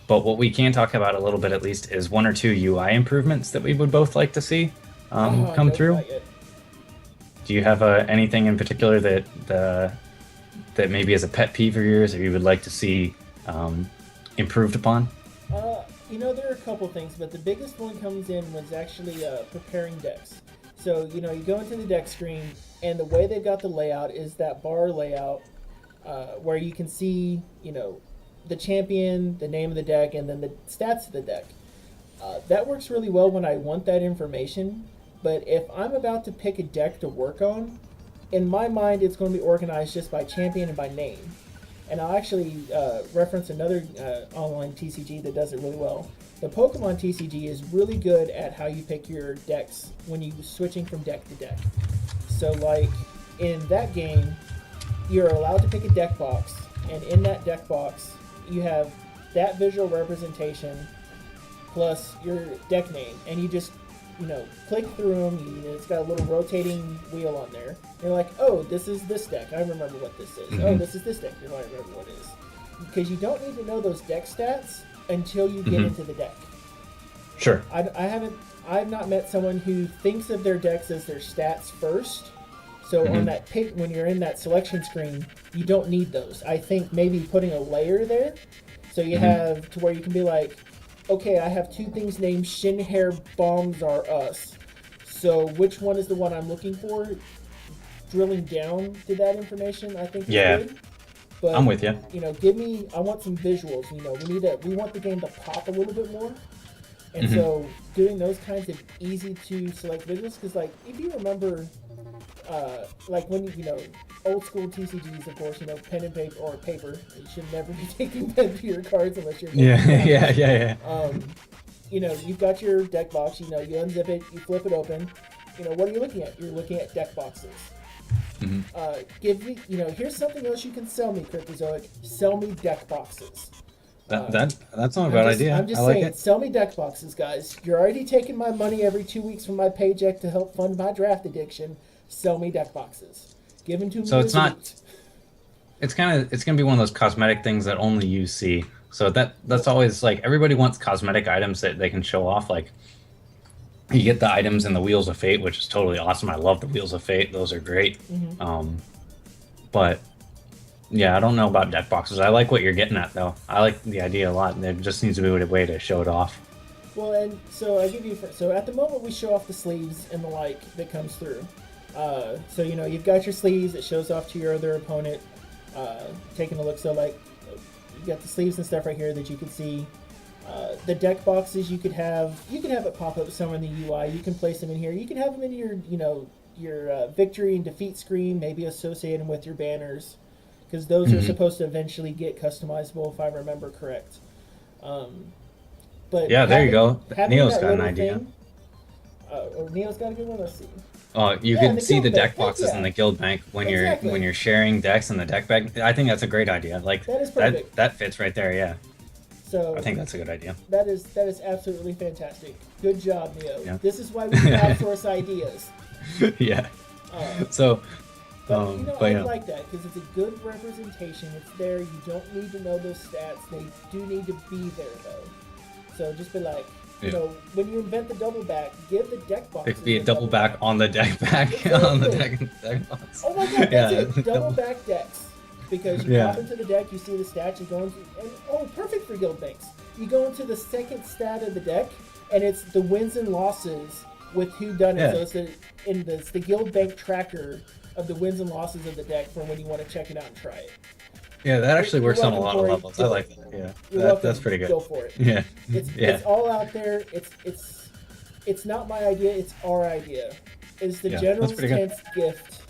But what we can talk about a little bit, at least, is 1 or 2 UI improvements that we would both like to see come through. Do you have anything in particular that maybe is a pet peeve of yours, or you would like to see improved upon? There are a couple things, but the biggest one comes in was actually preparing decks. So, you go into the deck screen, and the way they've got the layout is that bar layout where you can see, the champion, the name of the deck, and then the stats of the deck. That works really well when I want that information, but if I'm about to pick a deck to work on, in my mind it's going to be organized just by champion and by name. And I'll actually reference another online TCG that does it really well. The Pokemon TCG is really good at how you pick your decks when you're switching from deck to deck. So like in that game, you're allowed to pick a deck box, and in that deck box, you have that visual representation plus your deck name, and you just click through them. It's got a little rotating wheel on there. You're like, oh, this is this deck. I remember what this is. Oh, this is this deck. I remember what it is. Because you don't need to know those deck stats until you get into the deck. Sure. I've not met someone who thinks of their decks as their stats first. So on that pick, when you're in that selection screen, you don't need those. I think maybe putting a layer there, so you have to where you can be like, okay, I have 2 things named Shinhair Bombs Are Us. So which one is the one I'm looking for? Drilling down to that information, I think is good. But, I'm with you. I want some visuals. We want the game to pop a little bit more. And so doing those kinds of easy to select visuals, because like if you remember, like when old school TCGs, of course, pen and paper or paper. You should never be taking pen to your cards unless you're yeah. You've got your deck box. You unzip it, you flip it open. What are you looking at? You're looking at deck boxes. Give me, here's something else you can sell me, Cryptozoic. Sell me deck boxes. That's not a bad idea. I'm just I like saying, it. sell me deck boxes, guys. You're already taking my money every 2 weeks from my paycheck to help fund my draft addiction. Sell me deck boxes. Give them to me. So it's not. It's gonna be one of those cosmetic things that only you see. So that's always like everybody wants cosmetic items that they can show off. Like you get the items in the Wheels of Fate, which is totally awesome. I love the Wheels of Fate; those are great. But yeah, I don't know about deck boxes. I like what you're getting at, though. I like the idea a lot. There just needs to be a way to show it off. Well, and so I give you. So at the moment, we show off the sleeves and the like that comes through. So you've got your sleeves. It shows off to your other opponent. Taking a look. So like you got the sleeves and stuff right here that you can see. The deck boxes you could have it pop up somewhere in the UI. You can place them in here. You can have them in your victory and defeat screen. Maybe associate them with your banners, because those are supposed to eventually get customizable if I remember correct. But yeah, there you go. Neo's got an idea. Neo's got a good one. Let's see. You can see the deck boxes in the guild bank when you're sharing decks in the deck bank. I think that's a great idea. Like that is perfect. That fits right there. Yeah. So I think that's a good idea. That is absolutely fantastic. Good job, Neo. Yeah. This is why we can outsource ideas. Yeah. But I like that because it's a good representation. It's there. You don't need to know those stats. They do need to be there though. So just be like, when you invent the double back, give the deck box. It could be a double back on the deck back on the deck box. Oh my god, that's it. Double back decks. Because you pop into the deck, you see the stats, you go into, and perfect for guild banks. You go into the second stat of the deck, and it's the wins and losses with whodunit. Yeah. So it's the guild bank tracker of the wins and losses of the deck for when you want to check it out and try it. Yeah, that actually works on a lot of levels. I like that. Yeah, that's pretty good. Go for it. Yeah, it's all out there. It's not my idea. It's our idea. It's the general's tense gift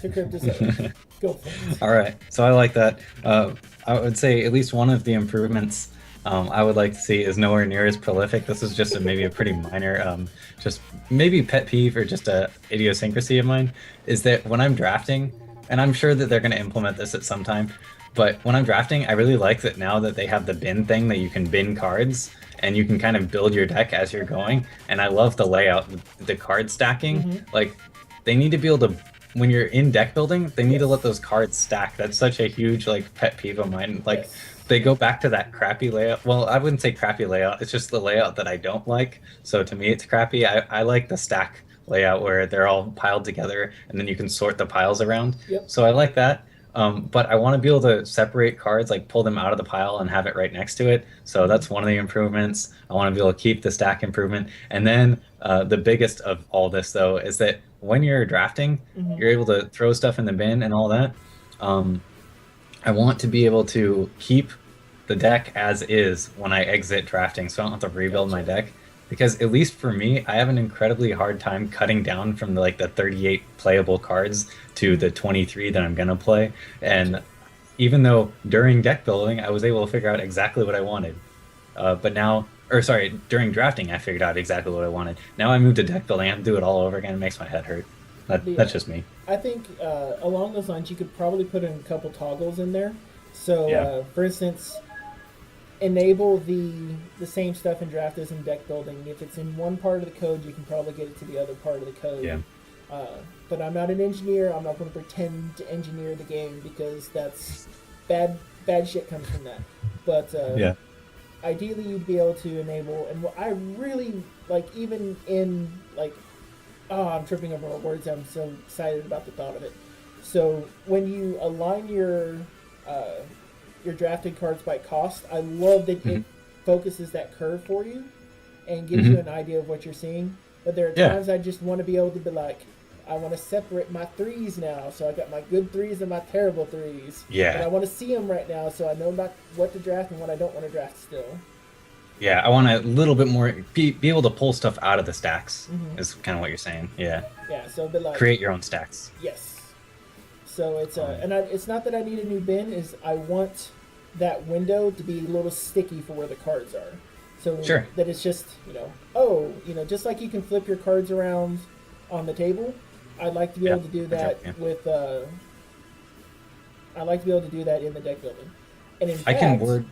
to Cryptozoic. Go for it. All right, so I like that. I would say at least one of the improvements I would like to see is nowhere near as prolific. This is just maybe a pretty minor, just maybe pet peeve or just a idiosyncrasy of mine, is that when I'm drafting, and I'm sure that they're going to implement this at some time, but when I'm drafting, I really like that now that they have the bin thing that you can bin cards and you can kind of build your deck as you're going. And I love the layout, the card stacking. Like they need to be able to, when you're in deck building, they need to let those cards stack. That's such a huge like pet peeve of mine. Like they go back to that crappy layout. Well, I wouldn't say crappy layout. It's just the layout that I don't like. So to me, it's crappy. I like the stack layout where they're all piled together and then you can sort the piles around. So I like that. But I want to be able to separate cards, like pull them out of the pile and have it right next to it. So that's one of the improvements. I want to be able to keep the stack improvement. And then the biggest of all this, though, is that when you're drafting, you're able to throw stuff in the bin and all that. I want to be able to keep the deck as is when I exit drafting, so I don't have to rebuild my deck. Because at least for me, I have an incredibly hard time cutting down from the 38 playable cards to the 23 that I'm going to play. And even though during deck building, I was able to figure out exactly what I wanted. During drafting, I figured out exactly what I wanted. Now I moved to deck building, I have to do it all over again. It makes my head hurt. That's just me. I think along those lines, you could probably put in a couple toggles in there. So, Yeah. for instance, enable the same stuff in draft as in deck building. If it's in one part of the code, you can probably get it to the other part of the code. Yeah. But I'm not an engineer. I'm not going to pretend to engineer the game because that's bad shit comes from that. But Yeah. ideally, you'd be able to enable. And what I really like, even in like, oh, I'm tripping over my words. I'm so excited about the thought of it. So when you align your drafted cards by cost, I love that it focuses that curve for you and gives you an idea of what you're seeing. But there are times I just want to be able to be like, I want to separate my threes now, so I got my good threes and my terrible threes. Yeah. And I want to see them right now, so I know about what to draft and what I don't want to draft still. Yeah, I want a little bit more be able to pull stuff out of the stacks. Is kind of what you're saying. Yeah. Yeah. So, but like Create your own stacks. yes. So it's it's not that I need a new bin. Is I want that window to be a little sticky for where the cards are. So Sure. that it's just just like you can flip your cards around on the table. I'd like to be able to do that with. I'd like to be able to do that in the deck building, and in fact, what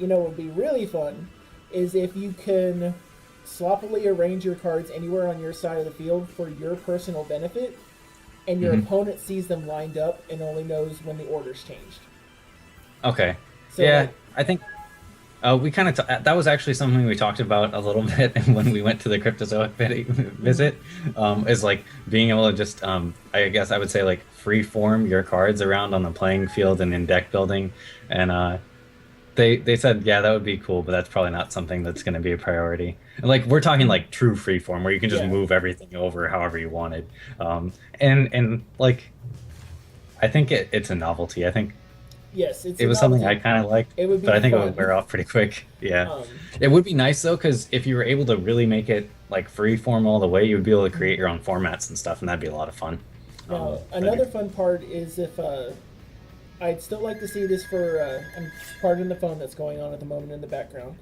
would be really fun is if you can sloppily arrange your cards anywhere on your side of the field for your personal benefit, and your opponent sees them lined up and only knows when the order's changed. Okay. So, yeah, like, I think we kind of that was actually something we talked about a little bit when we went to the Cryptozoic visit. Is like being able to just I guess I would say like free form your cards around on the playing field and in deck building, and they said that would be cool, but that's probably not something that's going to be a priority. And like we're talking like true free form where you can just move everything over however you wanted, and like I think it's a novelty. I think. Yes, it was something I kind of liked, but I think it would wear off pretty quick. Yeah, it would be nice though, because if you were able to really make it like free form all the way, you would be able to create your own formats and stuff, and that'd be a lot of fun. Now, another fun part is if I'd still like to see this for. I'm pardon the phone that's going on at the moment in the background.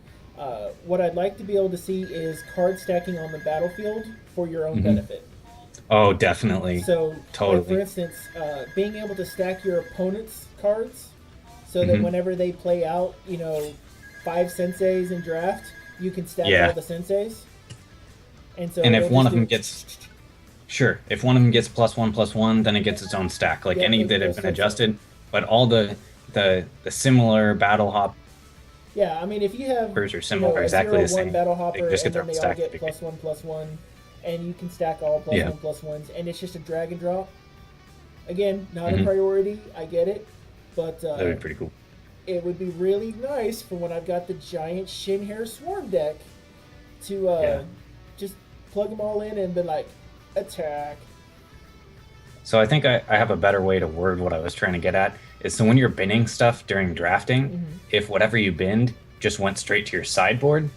What I'd like to be able to see is card stacking on the battlefield for your own benefit. Oh, definitely. So, totally. Like for instance, being able to stack your opponent's cards. So that whenever they play out, 5 senseis in draft, you can stack all the senseis. And if one of them gets, if one of them gets +1/+1, then it gets its own stack, like any that have been adjusted. But all the similar battle hop. Yeah, I mean, if you have are similar, exactly the same. Battle hopper, just get and then they all get stacked. +1/+1, and you can stack all +1/+1s, and it's just a drag and drop. Again, not a priority. I get it. But that would be pretty cool. It would be really nice for when I've got the giant Shin Hair Swarm deck to just plug them all in and be like, attack. So I think I have a better way to word what I was trying to get at. Is so when you're binning stuff during drafting, if whatever you binned just went straight to your sideboard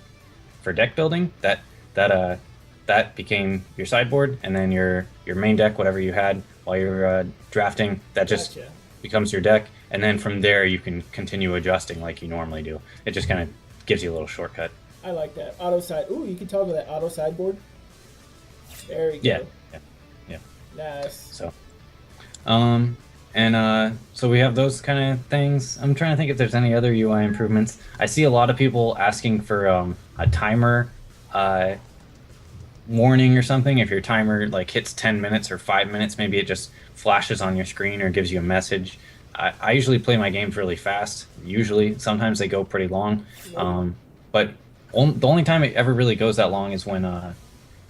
for deck building, that became your sideboard, and then your main deck, whatever you had while you were drafting, that just becomes your deck. And then from there, you can continue adjusting like you normally do. It just kind of gives you a little shortcut. I like that. Auto side. Ooh, you can toggle that auto sideboard. There you go. Yeah. Nice. So, so we have those kind of things. I'm trying to think if there's any other UI improvements. I see a lot of people asking for a timer warning or something. If your timer like hits 10 minutes or 5 minutes, maybe it just flashes on your screen or gives you a message. I usually play my games really fast. Usually, sometimes they go pretty long. But the only time it ever really goes that long is when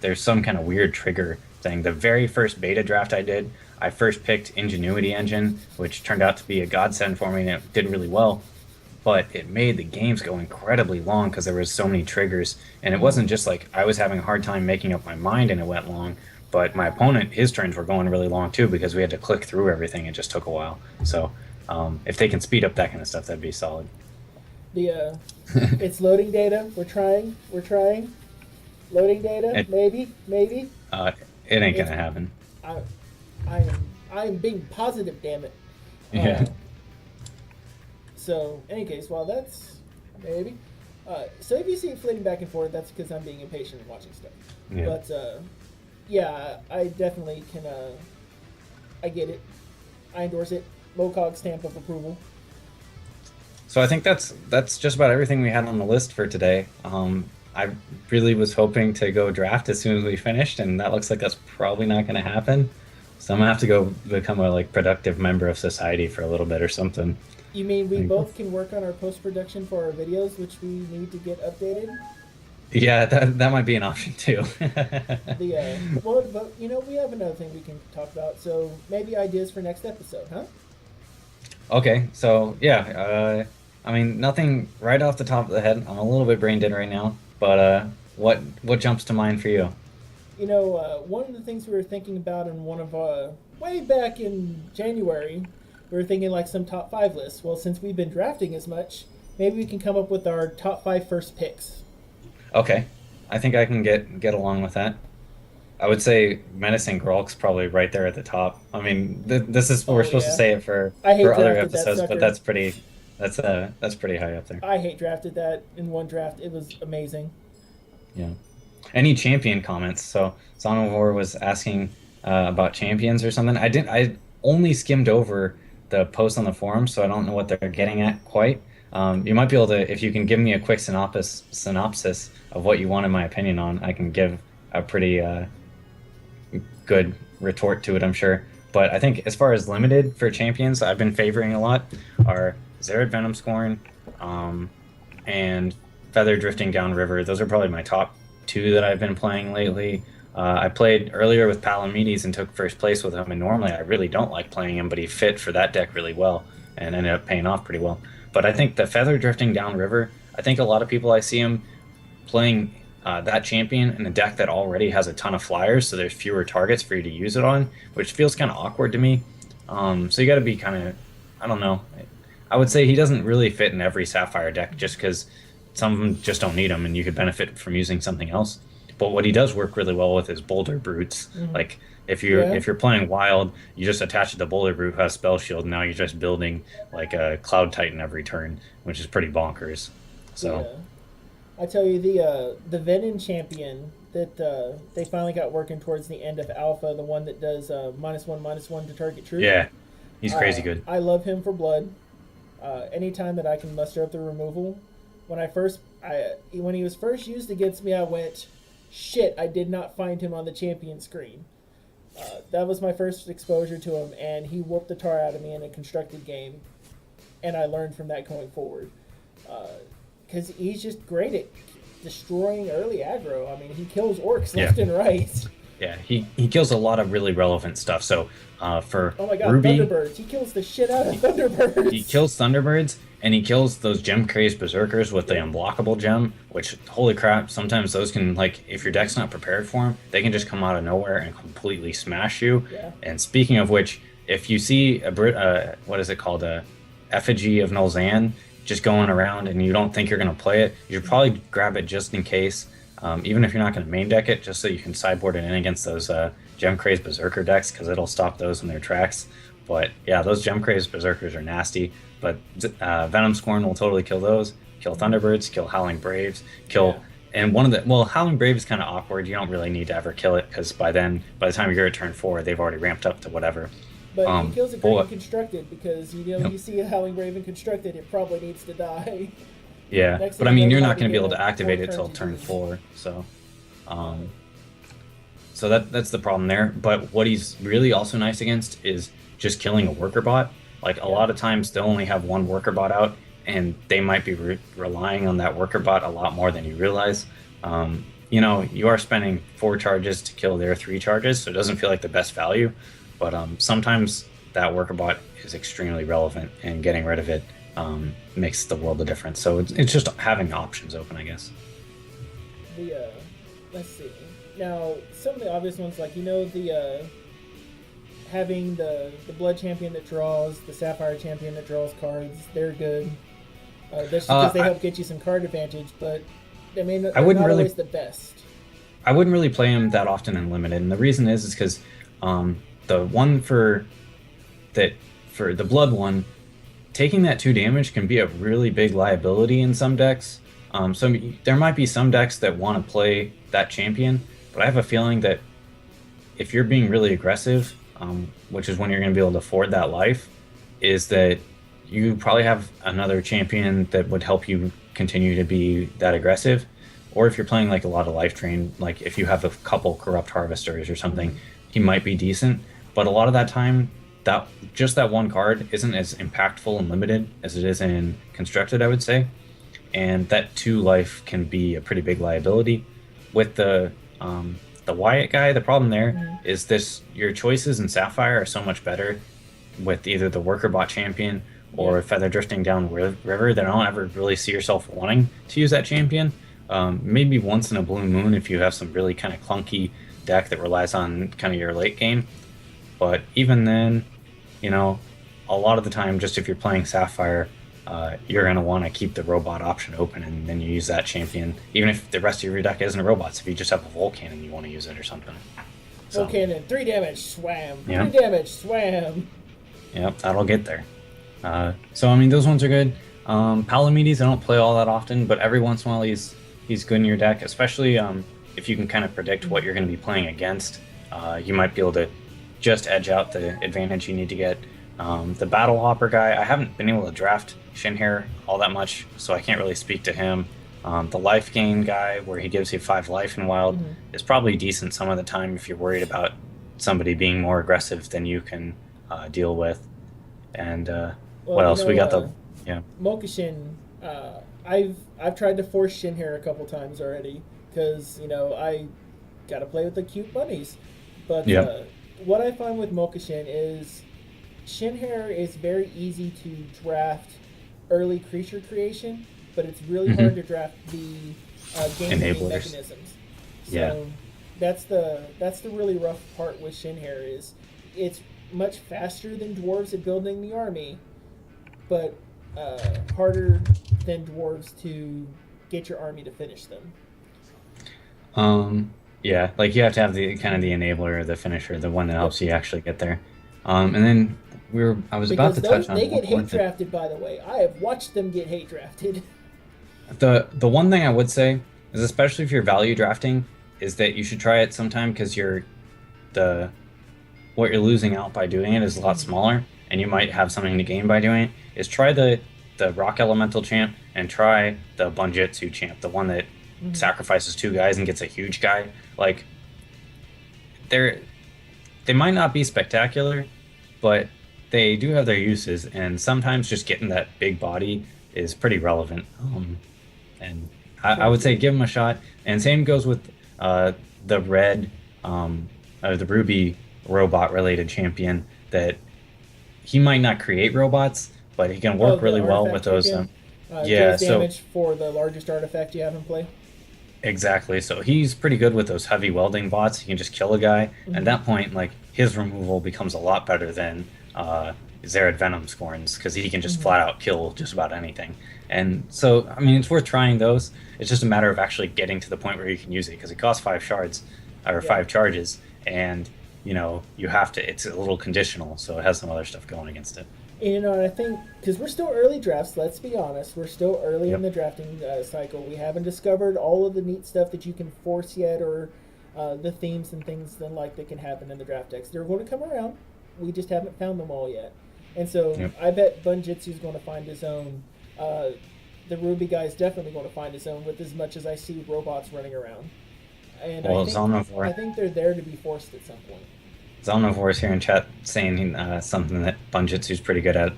there's some kind of weird trigger thing. The very first beta draft I did, I first picked Ingenuity Engine, which turned out to be a godsend for me, and it did really well. But it made the games go incredibly long because there was so many triggers. And it wasn't just like I was having a hard time making up my mind and it went long. But my opponent, his turns were going really long too because we had to click through everything. It just took a while. So if they can speed up that kind of stuff, that'd be solid. It's loading data. We're trying. Loading data. Maybe. It ain't gonna happen. I am being positive. Damn it. Yeah. So, in any case, well, that's maybe. So if you see it flitting back and forth, that's because I'm being impatient and watching stuff. Yeah. But Yeah, I definitely can. I get it. I endorse it. Mokog stamp of approval. So I think that's just about everything we had on the list for today. I really was hoping to go draft as soon as we finished, and that looks like that's probably not going to happen. So I'm gonna have to go become a like productive member of society for a little bit or something. You mean we Like, both can work on our post production for our videos, which we need to get updated? yeah, that might be an option too. Well, but we have another thing we can talk about. So maybe ideas for next episode, huh? Okay, so yeah, I mean nothing right off the top of the head. I'm a little bit brain dead right now, but what jumps to mind for you? One of the things we were thinking about in one of way back in January, we were thinking like some top five lists. Well, since we've been drafting as much, maybe we can come up with our top five first picks. Okay, I think I can get along with that. I would say Menacing Grolk's probably right there at the top. I mean, this is Oh we're supposed to yeah, say it for I hate other drafted that episodes, but sucker. that's pretty high up there. I hate drafted that in one draft. It was amazing. Yeah. Any champion comments? So Sonivore was asking about champions or something. I didn't. I only skimmed over the post on the forum, so I don't know what they're getting at quite. You might be able to, if you can give me a quick synopsis of what you wanted my opinion on, I can give a pretty good retort to it, I'm sure. But I think as far as limited for champions, I've been favoring a lot are Zerid Venomscorn, and Feather Drifting Downriver. Those are probably my top two that I've been playing lately. I played earlier with Palamedes and took first place with him, and normally I really don't like playing him, but he fit for that deck really well and ended up paying off pretty well. But I think the Feather Drifting Downriver, I think a lot of people I see him playing that champion in a deck that already has a ton of flyers, so there's fewer targets for you to use it on, which feels kind of awkward to me. So you got to be kind of, I don't know. I would say he doesn't really fit in every Sapphire deck just because some of them just don't need him and you could benefit from using something else. But what he does work really well with is Boulder Brutes. Mm-hmm. Like if Yeah. you're playing Wild, you just attach it to Boulder Brute who has Spell Shield, and now you're just building like a Cloud Titan every turn, which is pretty bonkers. So I tell you, the Venom champion that they finally got working towards the end of Alpha, the one that does -1/-1 to target troop. yeah, he's crazy good. I love him for blood. Anytime that I can muster up the removal, when he was first used against me, I went, shit! I did not find him on the champion screen. That was my first exposure to him, and he whooped the tar out of me in a constructed game, and I learned from that going forward. Because he's just great at destroying early aggro. I mean, he kills orcs left and right. Yeah, he kills a lot of really relevant stuff. So for Oh my god, Ruby, Thunderbirds. He kills the shit out of Thunderbirds. he kills Thunderbirds, and he kills those gem crazed berserkers with the unblockable gem, which, holy crap, sometimes those can, like, if your deck's not prepared for them, they can just come out of nowhere and completely smash you. Yeah. And speaking of which, if you see what is it called, a effigy of Nolzan just going around and you don't think you're going to play it, you should probably grab it just in case, even if you're not going to main deck it, just so you can sideboard it in against those gem crazed berserker decks, because it'll stop those in their tracks. But yeah, those gem crazed berserkers are nasty. But Venom Scorn will totally kill those. Kill Thunderbirds, kill Howling Braves, kill. Yeah. And Howling Brave is kind of awkward. You don't really need to ever kill it, because by the time you're at turn 4, they've already ramped up to whatever. But he kills it great and constructed, because you see a Howling Brave and constructed, it probably needs to die. Yeah, but I mean, you're not going to be able to activate it till turn 4, so that's the problem there. But what he's really also nice against is just killing a worker bot. Like, a lot of times they'll only have one worker bot out, and they might be relying on that worker bot a lot more than you realize. You are spending 4 charges to kill their 3 charges, so it doesn't feel like the best value. But sometimes that worker bot is extremely relevant, and getting rid of it makes the world of difference. So it's just having options open, I guess. Let's see. Now, some of the obvious ones, like, having the blood champion that draws, the sapphire champion that draws cards, they're good. That's just because they help get you some card advantage, but I mean, they're not always the best. I wouldn't really play them that often in limited, and the reason is because the one for the blood one, taking that 2 damage can be a really big liability in some decks. So there might be some decks that want to play that champion, but I have a feeling that if you're being really aggressive, which is when you're going to be able to afford that life, is that you probably have another champion that would help you continue to be that aggressive. Or if you're playing like a lot of life drain, like if you have a couple corrupt harvesters or something, he might be decent. But a lot of that time, that just that one card isn't as impactful and limited as it is in constructed, I would say. And that 2 life can be a pretty big liability. With the Wyatt guy, the problem there is this: your choices in Sapphire are so much better with either the worker bot champion or feather drifting down river that I don't ever really see yourself wanting to use that champion. Maybe once in a blue moon if you have some really kind of clunky deck that relies on kind of your late game. But even then, you know, a lot of the time, just if you're playing Sapphire, you're going to want to keep the robot option open, and then you use that champion, even if the rest of your deck isn't robots. If you just have a Volcan and you want to use it or something. So, Volcan and 3 damage, swam. 3 Yeah. damage, swam. Yep, that'll get there. So I mean, those ones are good. Palamedes I don't play all that often, but every once in a while he's good in your deck, especially if you can kind of predict what you're going to be playing against. You might be able to just edge out the advantage you need to get. The Battle Hopper guy, I haven't been able to draft Shinhair all that much, so I can't really speak to him. The life gain guy, where he gives you 5 life in wild, is probably decent some of the time if you're worried about somebody being more aggressive than you can deal with. And what else? We got the Mokoshin. I've tried to force Shinhair a couple times already because I got to play with the cute bunnies. But what I find with Mokoshin is Shinhair is very easy to draft early creature creation, but it's really hard to draft the game mechanisms. So that's the really rough part with Shinhair is it's much faster than dwarves at building the army, but harder than dwarves to get your army to finish them. Yeah, like you have to have the kind of the enabler, the finisher, the one that helps you actually get there. And then I was about to touch on they get hate drafted, by the way. I have watched them get hate drafted. The one thing I would say is, especially if you're value drafting, is that you should try it sometime because what you're losing out by doing it is a lot smaller, and you might have something to gain by doing it. Is try the Rock Elemental champ and try the Bunjitsu champ, the one that sacrifices 2 guys and gets a huge guy. Like they might not be spectacular, but they do have their uses, and sometimes just getting that big body is pretty relevant. And I would say give them a shot. And same goes with the red, the ruby robot related champion, that he might not create robots, but he can work really well with those. Damage for the largest artifact you have in play. Exactly. So he's pretty good with those heavy welding bots. He can just kill a guy. At that point, like, his removal becomes a lot better than Zerad Venom Scorns, because he can just flat out kill just about anything. And so, I mean, it's worth trying those. It's just a matter of actually getting to the point where you can use it, because it costs 5 shards or 5 charges, and you have to. It's a little conditional, so it has some other stuff going against it. And I think, because we're still early drafts, let's be honest, we're still early in the drafting cycle. We haven't discovered all of the neat stuff that you can force yet, or the themes and things that can happen in the draft decks. They're going to come around. We just haven't found them all yet. And so I bet Bunjitsu's going to find his own. The Ruby guy is definitely going to find his own, with as much as I see robots running around. And I think they're there to be forced at some point. Zelnovore's here in chat saying something that Bunjitsu's pretty good at,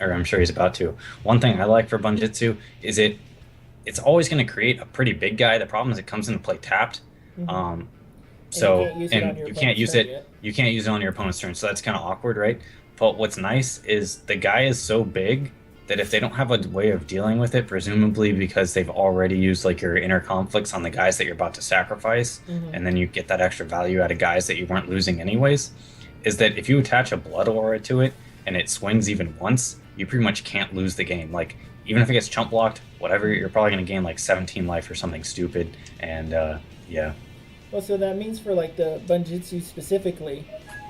or I'm sure he's about to. One thing I like for Bunjitsu is it's always going to create a pretty big guy. The problem is it comes into play tapped. You can't use it on your opponent's turn, so that's kind of awkward, right? But what's nice is the guy is so big that if they don't have a way of dealing with it, presumably because they've already used like your inner conflicts on the guys that you're about to sacrifice, and then you get that extra value out of guys that you weren't losing anyways, is that if you attach a blood aura to it and it swings even once, you pretty much can't lose the game. Like, even if it gets chump blocked, whatever, you're probably going to gain like 17 life or something stupid. And Well, so that means for like the Bunjitsu specifically,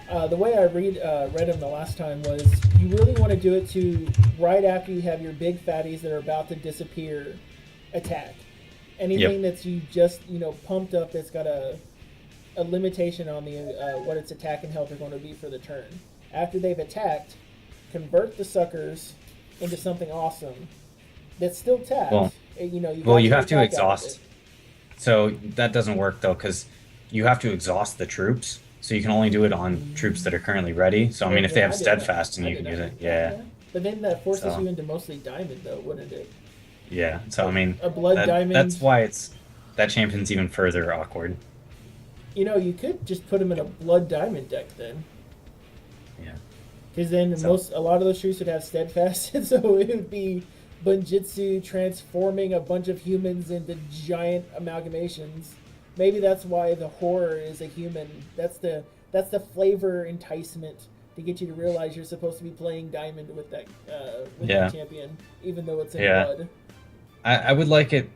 the way I read him the last time was you really want to do it to right after you have your big fatties that are about to disappear attack. Anything that's you just pumped up that's got a a limitation on the what its attack and health are going to be for the turn. After they've attacked, convert the suckers into something awesome that's still tapped. Well, you have to exhaust. So that doesn't work though, because you have to exhaust the troops. So you can only do it on troops that are currently ready. So I mean, if they have steadfast, and you can use it, yeah. But then that forces you into mostly diamond, though, wouldn't it? Yeah. So I mean, a blood diamond. That's why that champion's even further awkward. You could just put him in a blood diamond deck then. Yeah. Because then a lot of those troops would have steadfast, and so it would be Bunjitsu transforming a bunch of humans into giant amalgamations. Maybe that's why the horror is a human. That's the flavor enticement to get you to realize you're supposed to be playing diamond with that that champion, even though it's in blood. I would like it.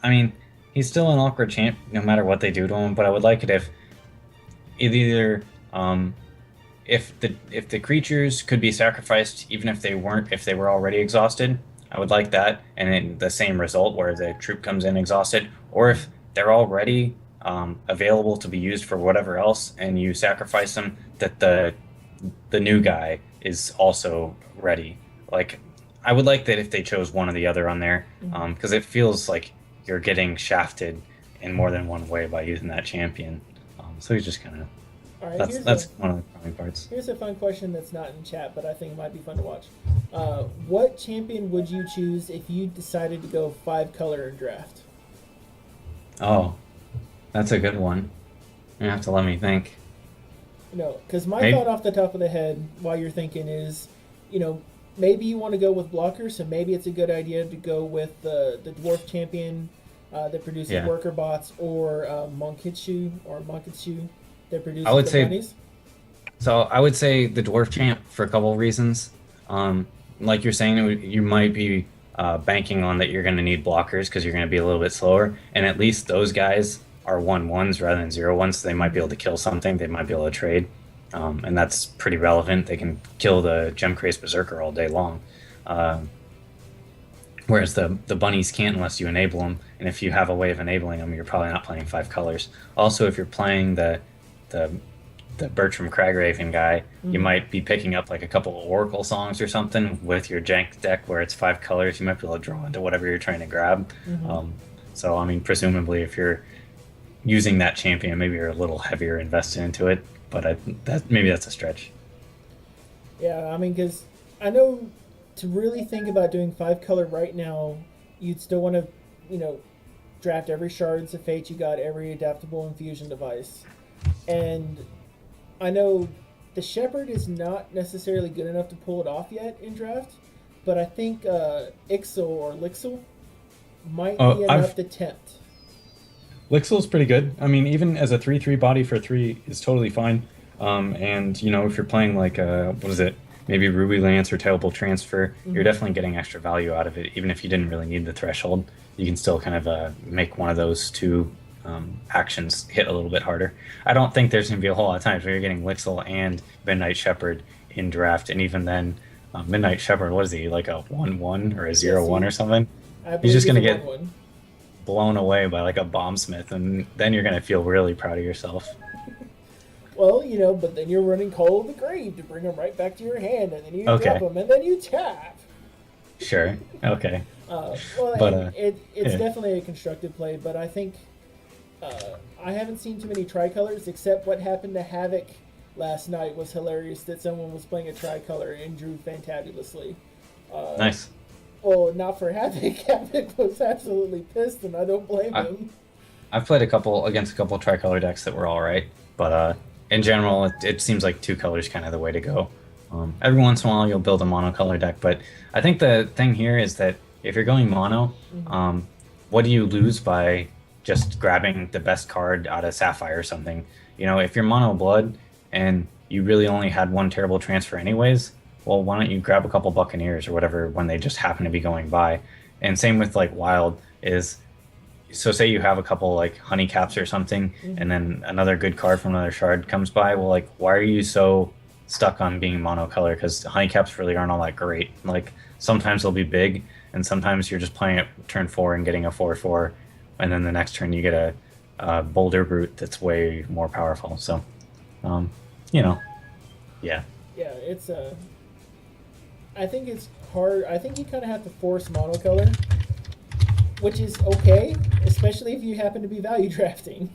I mean, he's still an awkward champ no matter what they do to him. But I would like it if either if the creatures could be sacrificed even if they were already exhausted. I would like that, and then the same result where the troop comes in exhausted, or if they're already available to be used for whatever else, and you sacrifice them, that the new guy is also ready. Like, I would like that if they chose one or the other on there, because it feels like you're getting shafted in more than one way by using that champion. So he's just kind of... All right, that's one of the prime parts. Here's a fun question that's not in chat, but I think it might be fun to watch. What champion would you choose if you decided to go 5-color in draft? Oh, that's a good one. You have to let me think. Because my thought off the top of the head while you're thinking is, maybe you want to go with blockers, so maybe it's a good idea to go with the dwarf champion that produces worker bots, or Monkitsu that produces bunnies. So I would say the dwarf champ for a couple of reasons. Like you're saying, you might be banking on that you're going to need blockers because you're going to be a little bit slower, and at least those guys are 1/1s rather than 0/1s, so they might be able to kill something. They might be able to trade, and that's pretty relevant. They can kill the Gemcrace Berserker all day long, whereas the bunnies can't unless you enable them, and if you have a way of enabling them, you're probably not playing 5 colors. Also, if you're playing the Bertram Cragraven guy, you might be picking up like a couple of Oracle songs or something with your jank deck where it's 5 colors. You might be able to draw into whatever you're trying to grab. So, I mean, presumably if you're using that champion, maybe you're a little heavier invested into it, but maybe that's a stretch. Yeah, I mean, because I know to really think about doing 5-color right now, you'd still want to, draft every Shards of Fate you got, every adaptable infusion device. And I know the Shepherd is not necessarily good enough to pull it off yet in draft, but I think Ixil or Lixil might be enough to tempt. Lixil's pretty good. I mean, even as a 3/3 body for 3 is totally fine. And, if you're playing like, maybe Ruby Lance or Terrible Transfer, you're definitely getting extra value out of it. Even if you didn't really need the threshold, you can still kind of make one of those two actions hit a little bit harder. I don't think there's going to be a whole lot of times where you're getting Lixil and Midnight Shepherd in draft, and even then, Midnight Shepherd, what is he, like a 1/1 or a 0/1 or something? He's just going to get blown away by like a bombsmith, and then you're going to feel really proud of yourself. Well, but then you're running Call of the Grave to bring them right back to your hand, and then you drop them, and then you tap. Sure. Okay. It's definitely a constructive play, but I think I haven't seen too many tricolors, except what happened to Havoc last night was hilarious, that someone was playing a tricolor and drew fantabulously. Nice. Well, not for Havoc. Havoc was absolutely pissed, and I don't blame him. I've played against a couple tricolor decks that were all right, but in general, it seems like 2 colors kind of the way to go. Every once in a while, you'll build a monocolor deck, but I think the thing here is that if you're going mono, what do you lose by just grabbing the best card out of Sapphire or something? If you're mono blood and you really only had 1 Terrible Transfer anyways, well, why don't you grab a couple Buccaneers or whatever when they just happen to be going by? And same with like Wild is, so say you have a couple like Honey Caps or something, and then another good card from another shard comes by. Well, like, why are you so stuck on being monocolor? Because Honey Caps really aren't all that great. Like, sometimes they'll be big, and sometimes you're just playing it turn 4 and getting a 4/4, and then the next turn you get a Boulder Brute that's way more powerful. So, um, you know, yeah, Yeah, it's I think it's hard. I think you kind of have to force monocolor, which is okay, especially if you happen to be value drafting.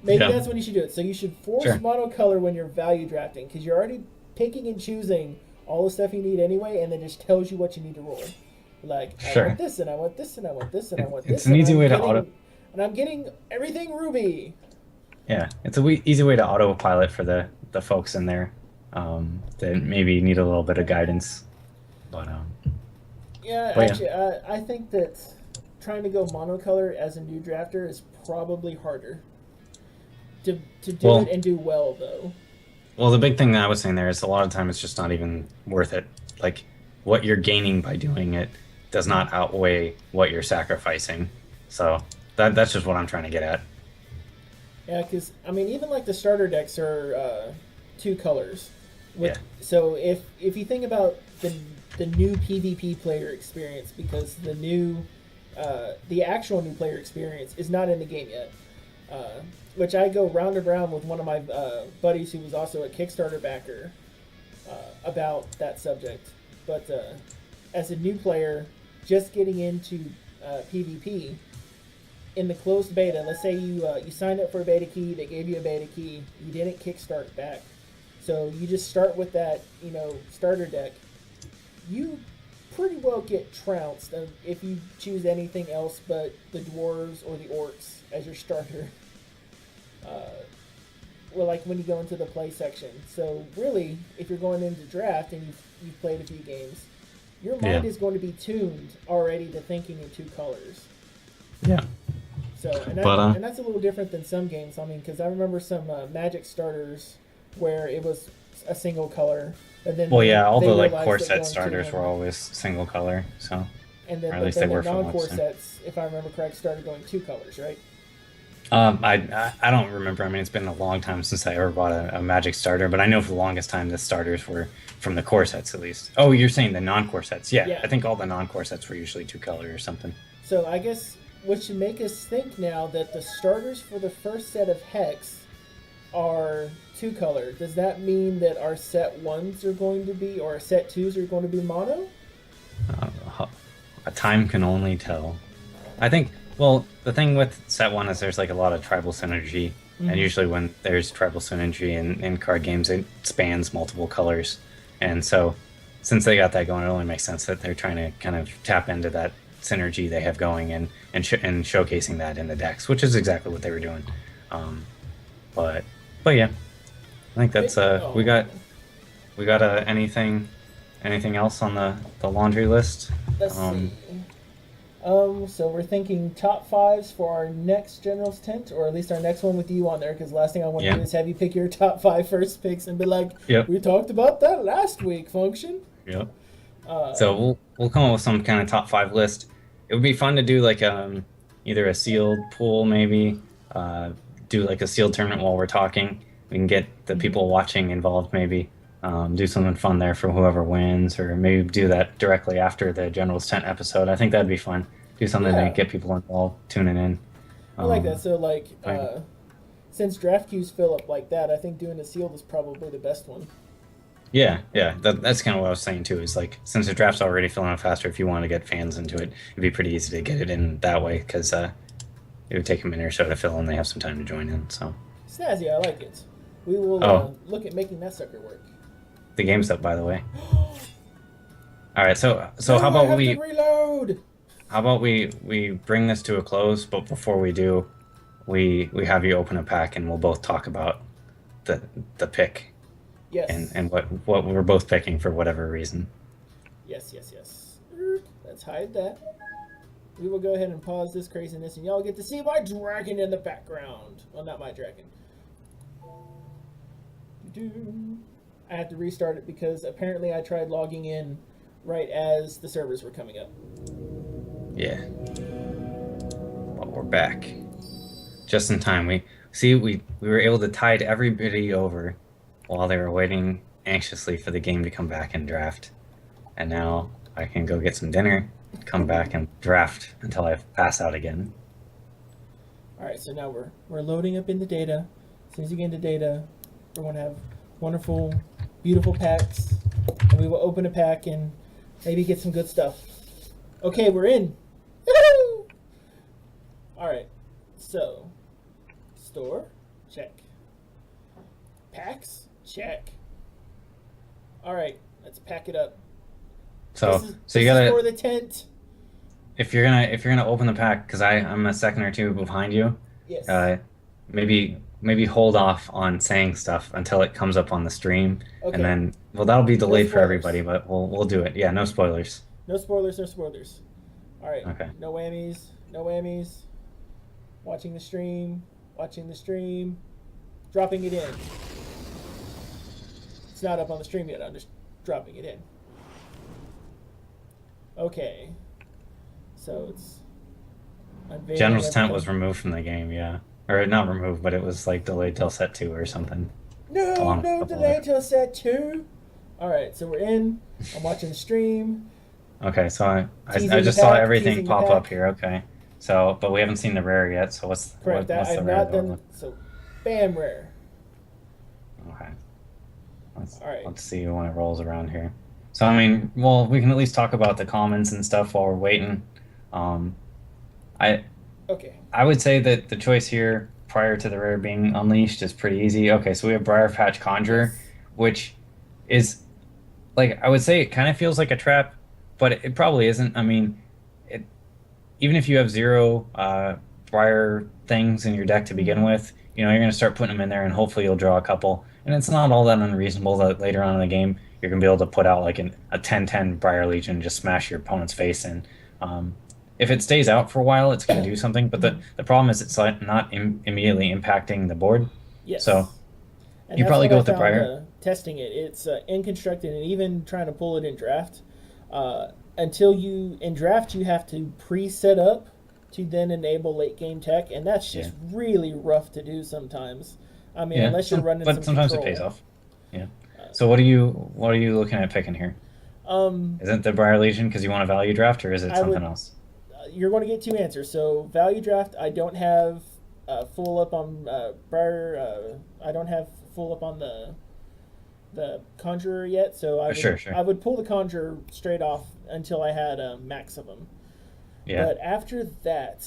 Maybe yeah, that's when you should do it. So you should force sure, monocolor when you're value drafting because you're already picking and choosing all the stuff you need anyway, and then just tells you what you need to roll. Like I want sure. this, and I want this, and I want this, and I want It's this, an easy way to auto. and I'm getting everything ruby. Yeah, it's a easy way to autopilot for the folks in there that maybe need a little bit of guidance. But Yeah, but yeah, actually, I think that trying to go monocolor as a new drafter is probably harder. To do it well, and do well though. well, the big thing that I was saying there is a lot of the time it's just not even worth it. Like what you're gaining by doing it does not outweigh what you're sacrificing. So that's just what I'm trying to get at. Yeah, because I mean, even like the starter decks are two colors. Yeah, So if you think about the new PvP player experience, because the actual new player experience is not in the game yet. Which I go round and round with one of my buddies who was also a Kickstarter backer about that subject. But as a new player, just getting into PvP in the closed beta, let's say you signed up for a beta key, they gave you a beta key, you didn't kickstart back, so you just start with that starter deck. You pretty well get trounced if you choose anything else but the dwarves or the orcs as your starter. Well, like when you go into the play section. So really, if you're going into draft and you've played a few games, your mind yeah, is going to be tuned already to thinking in two colors. yeah. So But and that's a little different than some games. I mean, because I remember some Magic starters where it was a single color, and then well, yeah, all they the like realized core that set going starters to were always single color. So, and or then at but least then they the were for non-core most. sets, if I remember correct, started going two colors, right? I don't remember. I mean, it's been a long time since I ever bought a Magic starter, but I know for the longest time the starters were from the core sets at least. Oh, you're saying the non-core sets? Yeah, Yeah. I think all the non-core sets were usually two color or something. So I guess what should make us think now that the starters for the first set of Hex are two color. Does that mean that our set ones are going to be, or our set twos are going to be mono? A time can only tell. I think. Well, the thing with set one is there's like a lot of tribal synergy, and Mm-hmm. usually when there's tribal synergy in card games, it spans multiple colors, and so since they got that going, it only makes sense that they're trying to kind of tap into that synergy they have going and showcasing that in the decks, which is exactly what they were doing. Um, but but yeah, I think that's Oh, we got anything else on the laundry list? let's see. Um, So we're thinking top fives for our next General's Tent, or at least our next one with you on there, because last thing I want to yeah, do is have you pick your top five first picks and be like, yep, we talked about that last week, Function. yep. Uh, So we'll come up with some kind of top five list. It would be fun to do like either a sealed pool maybe, uh, do like a sealed tournament while we're talking. We can get the mhm. people watching involved maybe. Do something fun there for whoever wins, or maybe do that directly after the General's Tent episode. I think that'd be fun. Do something to Yeah, get people involved, tuning in. I like that. So like, Right. since draft queues fill up like that, I think doing a sealed is probably the best one. Yeah, yeah, that's kind of what I was saying too. Is like since the draft's already filling out faster, if you want to get fans into it, it'd be pretty easy to get it in that way because it would take a minute or so to fill, and they have some time to join in. So, Snazzy, I like it. We will oh, look at making that sucker work. the game's up by the way. All right, so No, I have to reload. how about we bring this to a close, but before we do, we have you open a pack and we'll both talk about the the pick Yes. and what we're both picking for whatever reason. Yes, yes, yes. Let's hide that. We will go ahead and pause this craziness, and y'all get to see my dragon in the background. Well, not my dragon. I have to restart it because apparently I tried logging in right as the servers were coming up. Yeah, but we're back just in time. We were able to tide everybody over while they were waiting anxiously for the game to come back and draft. And now I can go get some dinner, come back and draft until I pass out again. All right, so now we're loading up in the data. As soon as you get into data, we're going to have wonderful, beautiful packs, and we will open a pack and maybe get some good stuff. Okay, we're in. Woo-hoo! All right, so store, check. Packs, check. All right, let's pack it up. So This you is for gotta, the tent. if you're gonna open the pack, because I'm a second or two behind you, Yes. uh, maybe hold off on saying stuff until it comes up on the stream, and Okay. then well that'll be No delayed for everybody, spoilers. but we'll do it. Yeah, no spoilers. No spoilers. No spoilers. All right. Okay. No whammies. No whammies. Watching the stream. Watching the stream. Dropping it in. It's not up on the stream yet. I'm just dropping it in. Okay. So it's unveiling General's tent was everything. removed from the game, yeah, or not removed, but it was like delayed till set 2 or something, No, along with a no couple delay other. till set 2. All right, so we're in. I'm watching the stream. Okay, so I Teasing the just saw pack. everything Teasing the pop up pack. here. Okay, so but we haven't seen the rare yet. So Correct. what's the I've rare not that we're done. So, bam, rare. Okay, let's All right. let's see when it rolls around here. So I mean, well, we can at least talk about the commons and stuff while we're waiting. Um, I Okay. I would say that the choice here prior to the rare being unleashed is pretty easy. Okay, so we have Briar Patch Conjurer, Yes. which is like I would say it kind of feels like a trap, but it probably isn't. I mean, it even if you have zero Briar things in your deck to begin Mm-hmm. with, you're going to start putting them in there, and hopefully you'll draw a couple. And it's not all that unreasonable that later on in the game you're going to be able to put out like a 10-10 Briar Legion and just smash your opponent's face in. Um, if it stays out for a while, it's going to do something. But Mm-hmm. the problem is it's like not immediately impacting the board. So Yes. And you that's probably what go I with the found Briar. testing it. It's in constructed and even trying to pull it in draft. Uh, until you in draft, you have to pre-set up to then enable late game tech, and that's Yeah. just really rough to do sometimes. I mean, Yeah. unless you're running But some sometimes it pays control. off. Yeah. So what are you looking at picking here? Um, Is it the Briar Legion because you want a value draft, or is it I something would. else? You're going to get two answers. So value draft, I don't have full up on Briar. I don't have full up on the conjurer yet. So Sure, sure. I would pull the conjurer straight off until I had a max of them. Yeah. But after that,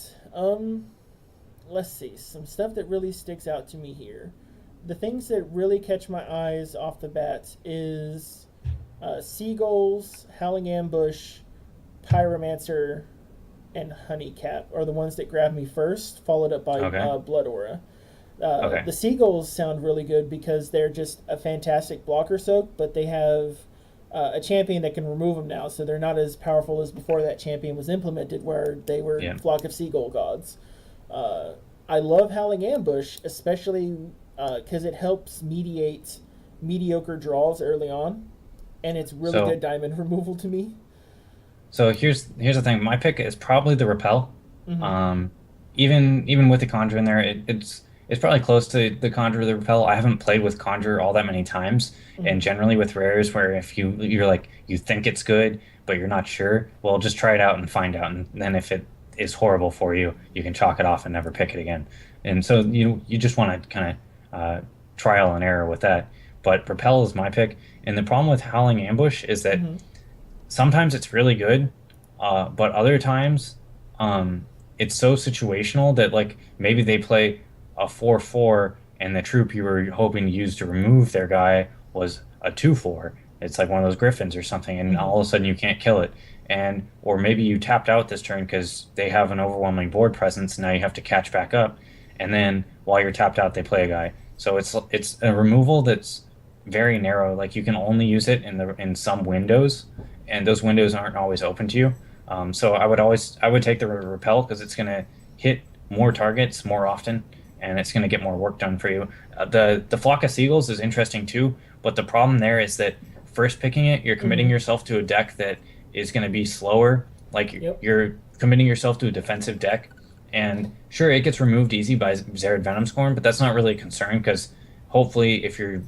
let's see some stuff that really sticks out to me here. The things that really catch my eyes off the bat is seagulls, howling ambush, pyromancer, and honeycap are the ones that grab me first, followed up by Okay. blood aura. Okay. The seagulls sound really good because they're just a fantastic blocker soak, but they have a champion that can remove them now, so they're not as powerful as before that champion was implemented, where they were Yeah. flock of seagull gods. Uh, I love Howling Ambush, especially because it helps mediate mediocre draws early on, and it's really So good diamond removal to me. so here's the thing. My pick is probably the Repel. Mm-hmm. Um, even with the Conjure in there, it's probably close to the Conjure or the Repel. I haven't played with Conjure all that many times, Mm-hmm. and generally with rares, where if you're like you think it's good but you're not sure, well, just try it out and find out, and then if it is horrible for you, you can chalk it off and never pick it again. And so you just want to kind of trial and error with that. But Repel is my pick, and the problem with Howling Ambush is that Mm-hmm. sometimes it's really good, but other times it's so situational that like maybe they play a 4-4 and the troop you were hoping to use to remove their guy was a 2-4. It's like one of those griffins or something, and Mm-hmm. all of a sudden you can't kill it. And or maybe you tapped out this turn because they have an overwhelming board presence, and now you have to catch back up. And then while you're tapped out, they play a guy. So it's a removal that's very narrow. Like you can only use it in some windows, and those windows aren't always open to you. So I would take the repel because it's going to hit more targets more often, and it's going to get more work done for you. The flock of seagulls is interesting too, but the problem there is that first picking it, you're committing Mm-hmm. yourself to a deck that is going to be slower. Like Yep. you're committing yourself to a defensive deck, and sure it gets removed easy by Zared Venom Scorn, but that's not really a concern because hopefully if you're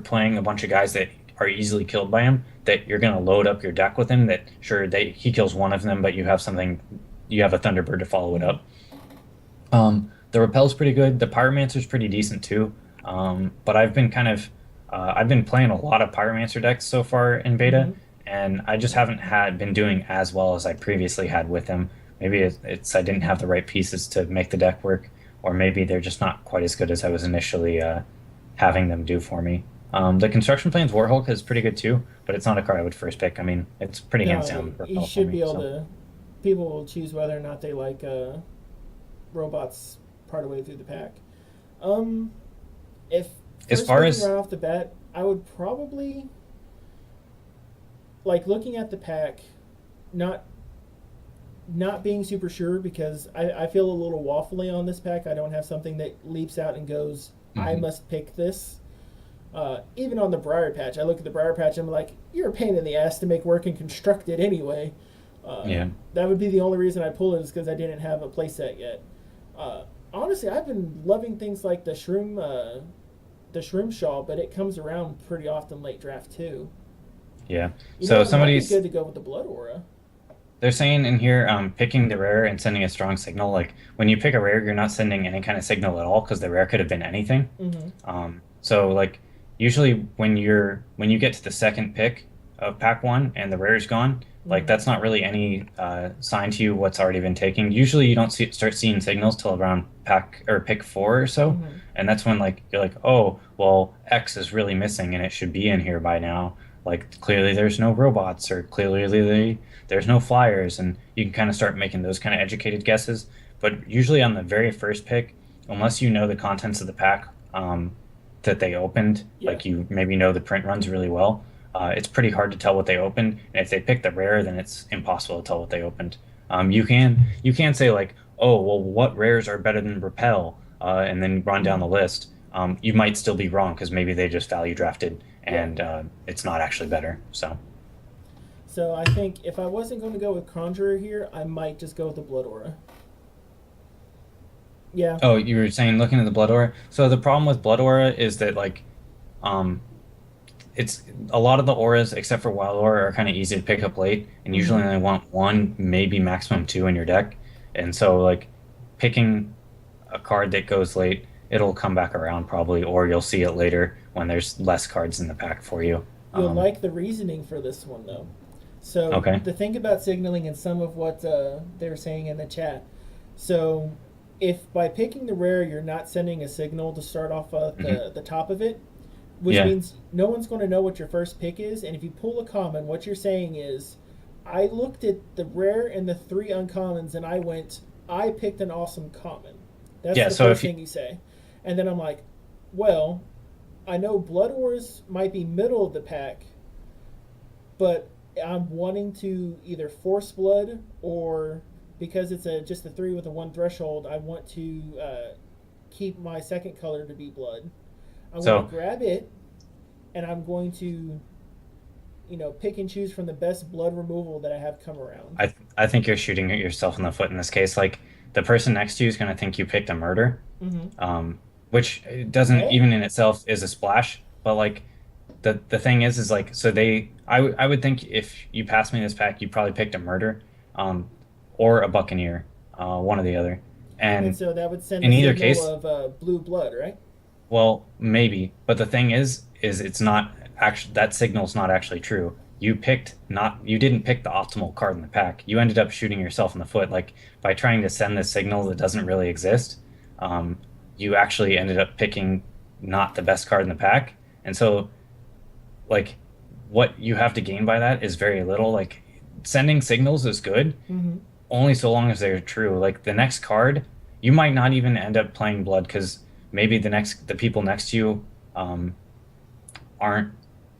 playing a bunch of guys that are easily killed by him, that you're going to load up your deck with him. That sure he kills one of them, but you have a Thunderbird to follow it Mm-hmm. up. The Repel's pretty good. The Pyromancer's pretty decent too. But I've been playing a lot of Pyromancer decks so far in beta, Hmm. and I just haven't had been doing as well as I previously had with them. Maybe it's I didn't have the right pieces to make the deck work, or maybe they're just not quite as good as I was initially having them do for me. The Construction Planes Warhulk is pretty good too, but it's not a card I would first pick. I mean, it's pretty hands No, down you Repel for should me. be able So to. People will choose whether or not they like robots part of the way through the pack. Um, if as first far picking as right off the bat, I would probably like looking at the pack, not not being super sure because I feel a little waffly on this pack. I don't have something that leaps out and goes, I Mhm. must pick this. Even on the Briar Patch, I look at the Briar Patch and I'm like, you're a pain in the ass to make work and construct it anyway. Yeah. That would be the only reason I pull it is because I didn't have a playset yet. Honestly, I've been loving things like the Shroom Shawl, but it comes around pretty often late draft too. Yeah. You know, So it might be somebody's good to go with the Blood Aura. they're saying in here, picking the rare and sending a strong signal. Like when you pick a rare, you're not sending any kind of signal at all because the rare could have been anything. Mm-hmm. So like usually when you get to the second pick of pack one and the rare is gone, like Mm-hmm. that's not really any sign to you what's already been taken. Usually you don't start seeing signals till around pack or pick four or so, Mm-hmm. and that's when like you're like, oh well, X is really missing and it should be in here by now. Like clearly there's no robots or clearly there's no flyers, and you can kind of start making those kind of educated guesses. But usually on the very first pick, unless you know the contents of the pack that they opened, Yeah. like you maybe know the print runs really well, it's pretty hard to tell what they opened. And if they pick the rare, then it's impossible to tell what they opened. You can say like, oh well, what rares are better than Repel, and then run down the Mm-hmm. list. You might still be wrong because maybe they just value drafted Yeah. and it's not actually better. So. So I think if I wasn't going to go with Conjurer here, I might just go with the Blood Aura. Yeah. Oh, you were saying looking at the blood aura. So the problem with blood aura is that like um it's a lot of the auras except for wild aura are kind of easy to pick up late and usually Mm-hmm. only want one, maybe maximum two in your deck. And so like picking a card that goes late, it'll come back around probably, or you'll see it later when there's less cards in the pack for you. You'll Um like the reasoning for this one though. So okay. the thing about signaling and some of what they're saying in the chat. So if by picking the rare you're not sending a signal to start off at Hmm. the top of it, which Yeah. means no one's going to know what your first pick is. And if you pull a common, what you're saying is, I looked at the rare and the three uncommons and I went, I picked an awesome common. That's Yeah, the so first if you thing you say. And then I'm like, well, I know Blood Wars might be middle of the pack, but I'm wanting to either force blood or because it's a just a three with a one threshold, I want to keep my second color to be blood. I'm going so to grab it, and I'm going to, pick and choose from the best blood removal that I have come around. I think you're shooting yourself in the foot in this case. Like the person next to you is going to think you picked a murder, Mm-hmm. which doesn't Hey, even in itself is a splash. But like the thing is like so I would think if you passed me this pack, you probably picked a murder, um, or a buccaneer, one or the other. and And so that would send in a either signal case, of blue blood, right? well, maybe. But the thing is it's not actually that signal's not actually true. You didn't pick the optimal card in the pack. You ended up shooting yourself in the foot, like by trying to send this signal that doesn't really exist. Um, you actually ended up picking not the best card in the pack, and so like what you have to gain by that is very little. Like sending signals is good Mm-hmm. only so long as they're true. Like the next card, you might not even end up playing blood because maybe the people next to you um, aren't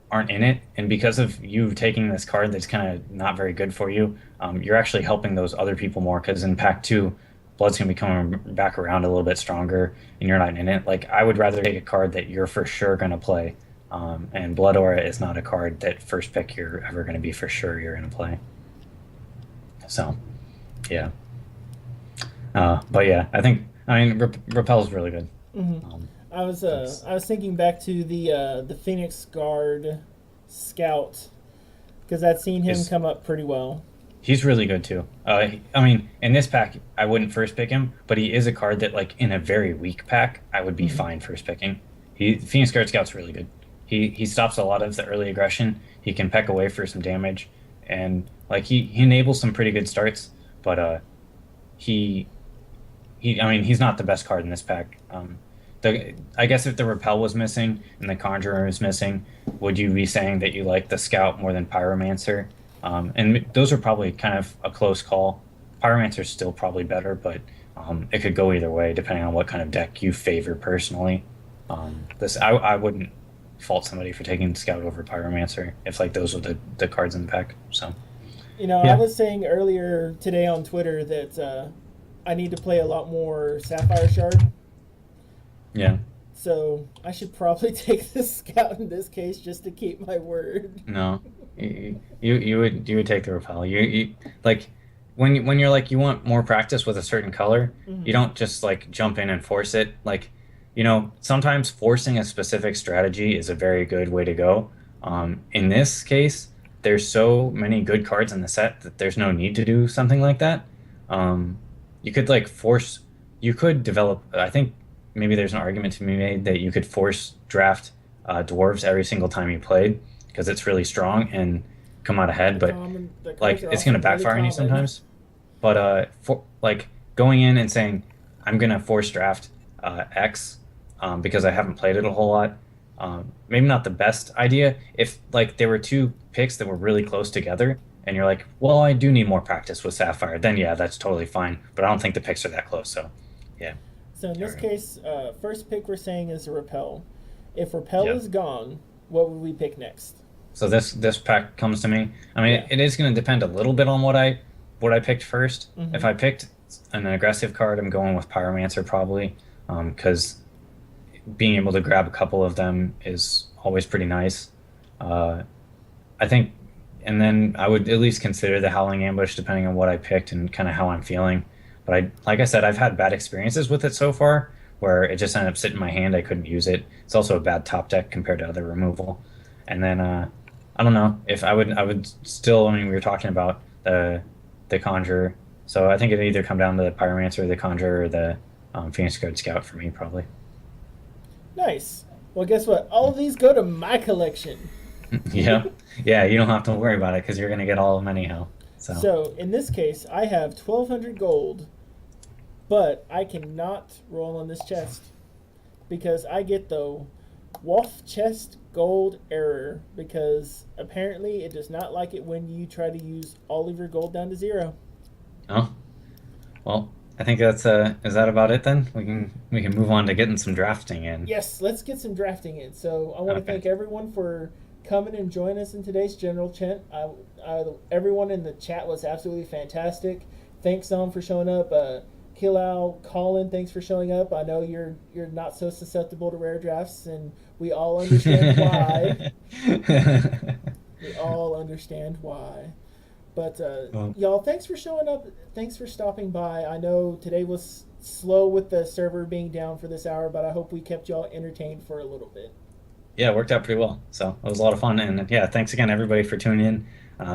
aren't in it, and because of you taking this card that's kind of not very good for you, you're actually helping those other people more because in pack two, blood's gonna be coming back around a little bit stronger, and you're not in it. Like I would rather take a card that you're for sure gonna play, and blood aura is not a card that first pick you're ever gonna be for sure you're gonna play. So yeah. But yeah, I mean Repel's really good. Mm-hmm. Um, it's I was thinking back to the Phoenix Guard Scout because I'd seen him is come up pretty well. He's really good too. I mean, in this pack, I wouldn't first pick him, but he is a card that, like, in a very weak pack, I would be Hmm. fine first picking. Phoenix Guard Scout's really good. He stops a lot of the early aggression. He can peck away for some damage, and like he enables some pretty good starts. But he I mean, he's not the best card in this pack. I guess if the Repel was missing and the Conjurer was missing, would you be saying that you like the Scout more than Pyromancer? And those are probably kind of a close call. Pyromancer's still probably better, but it could go either way depending on what kind of deck you favor personally. I wouldn't fault somebody for taking Scout over Pyromancer if like those were the cards in the pack. So I yeah, was saying earlier today on Twitter that I need to play a lot more Sapphire Shard. yeah. So I should probably take the Scout in this case just to keep my word. No, you would take the repel. You like when you're like you want more practice with a certain color, you Hmm. don't just like jump in and force it. Like, sometimes forcing a specific strategy is a very good way to go. In this case, there's so many good cards in the set that there's no need to do something like that. Um, you could like force, you could develop. I think maybe there's an argument to be made that you could force draft dwarves every single time you played because it's really strong and come out ahead. But The cards like are it's going also to really backfire on you common. sometimes. But for like going in and saying I'm going to force draft X because I haven't played it a whole lot. Maybe not the best idea. If like there were two picks that were really close together, and you're like, well, I do need more practice with Sapphire, then yeah, that's totally fine. But I don't think the picks are that close. So yeah, So in there this we go. case, first pick we're saying is a Repel. If Repel Yep. is gone, what would we pick next? So this pack comes to me. I mean, Yeah. it is going to depend a little bit on what I picked first. If Hmm. I picked an aggressive card, I'm going with Pyromancer probably, because being able to grab a couple of them is always pretty nice. Uh, I think, and then I would at least consider the Howling Ambush depending on what I picked and kind of how I'm feeling. But like I said, I've had bad experiences with it so far where it just ended up sitting in my hand. I couldn't use it. It's also a bad top deck compared to other removal. And then I don't know if I would still. I mean, we were talking about the Conjurer, so I think it'd either come down to the Pyromancer, the Conjurer, or the Phoenix Guard Scout for me probably. Nice. Well, guess what? All of these go to my collection. Yeah, yeah. You don't have to worry about it because you're gonna get all of them anyhow. So. So in this case, I have 1,200 gold, but I cannot roll on this chest because I get the Wolf Chest Gold Error because apparently it does not like it when you try to use all of your gold down to zero. Oh, well, I think that's is that about it then? We can move on to getting some drafting in. Yes, let's get some drafting in. So I want to Okay. thank everyone for coming and joining us in today's general chat. Everyone in the chat was absolutely fantastic. Thanks, Dom, for showing up. Killau, Colin, thanks for showing up. I know you're not so susceptible to rare drafts, and we all understand why. We all understand why. But Well, y'all, thanks for showing up. Thanks for stopping by. I know today was slow with the server being down for this hour, but I hope we kept y'all entertained for a little bit. yeah, it worked out pretty well. So it was a lot of fun, and yeah, thanks again everybody for tuning in.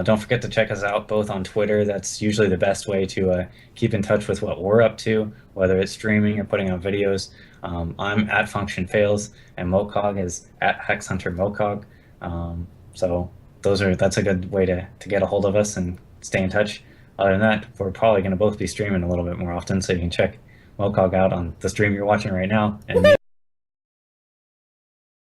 Don't forget to check us out both on Twitter. That's usually the best way to keep in touch with what we're up to, whether it's streaming or putting out videos. I'm at Funktionfails, and Mokog is at HexHunterMokog. So that's a good way to get a hold of us and stay in touch. Other than that, we're probably going to both be streaming a little bit more often, so you can check Mokog out on the stream you're watching right now, and me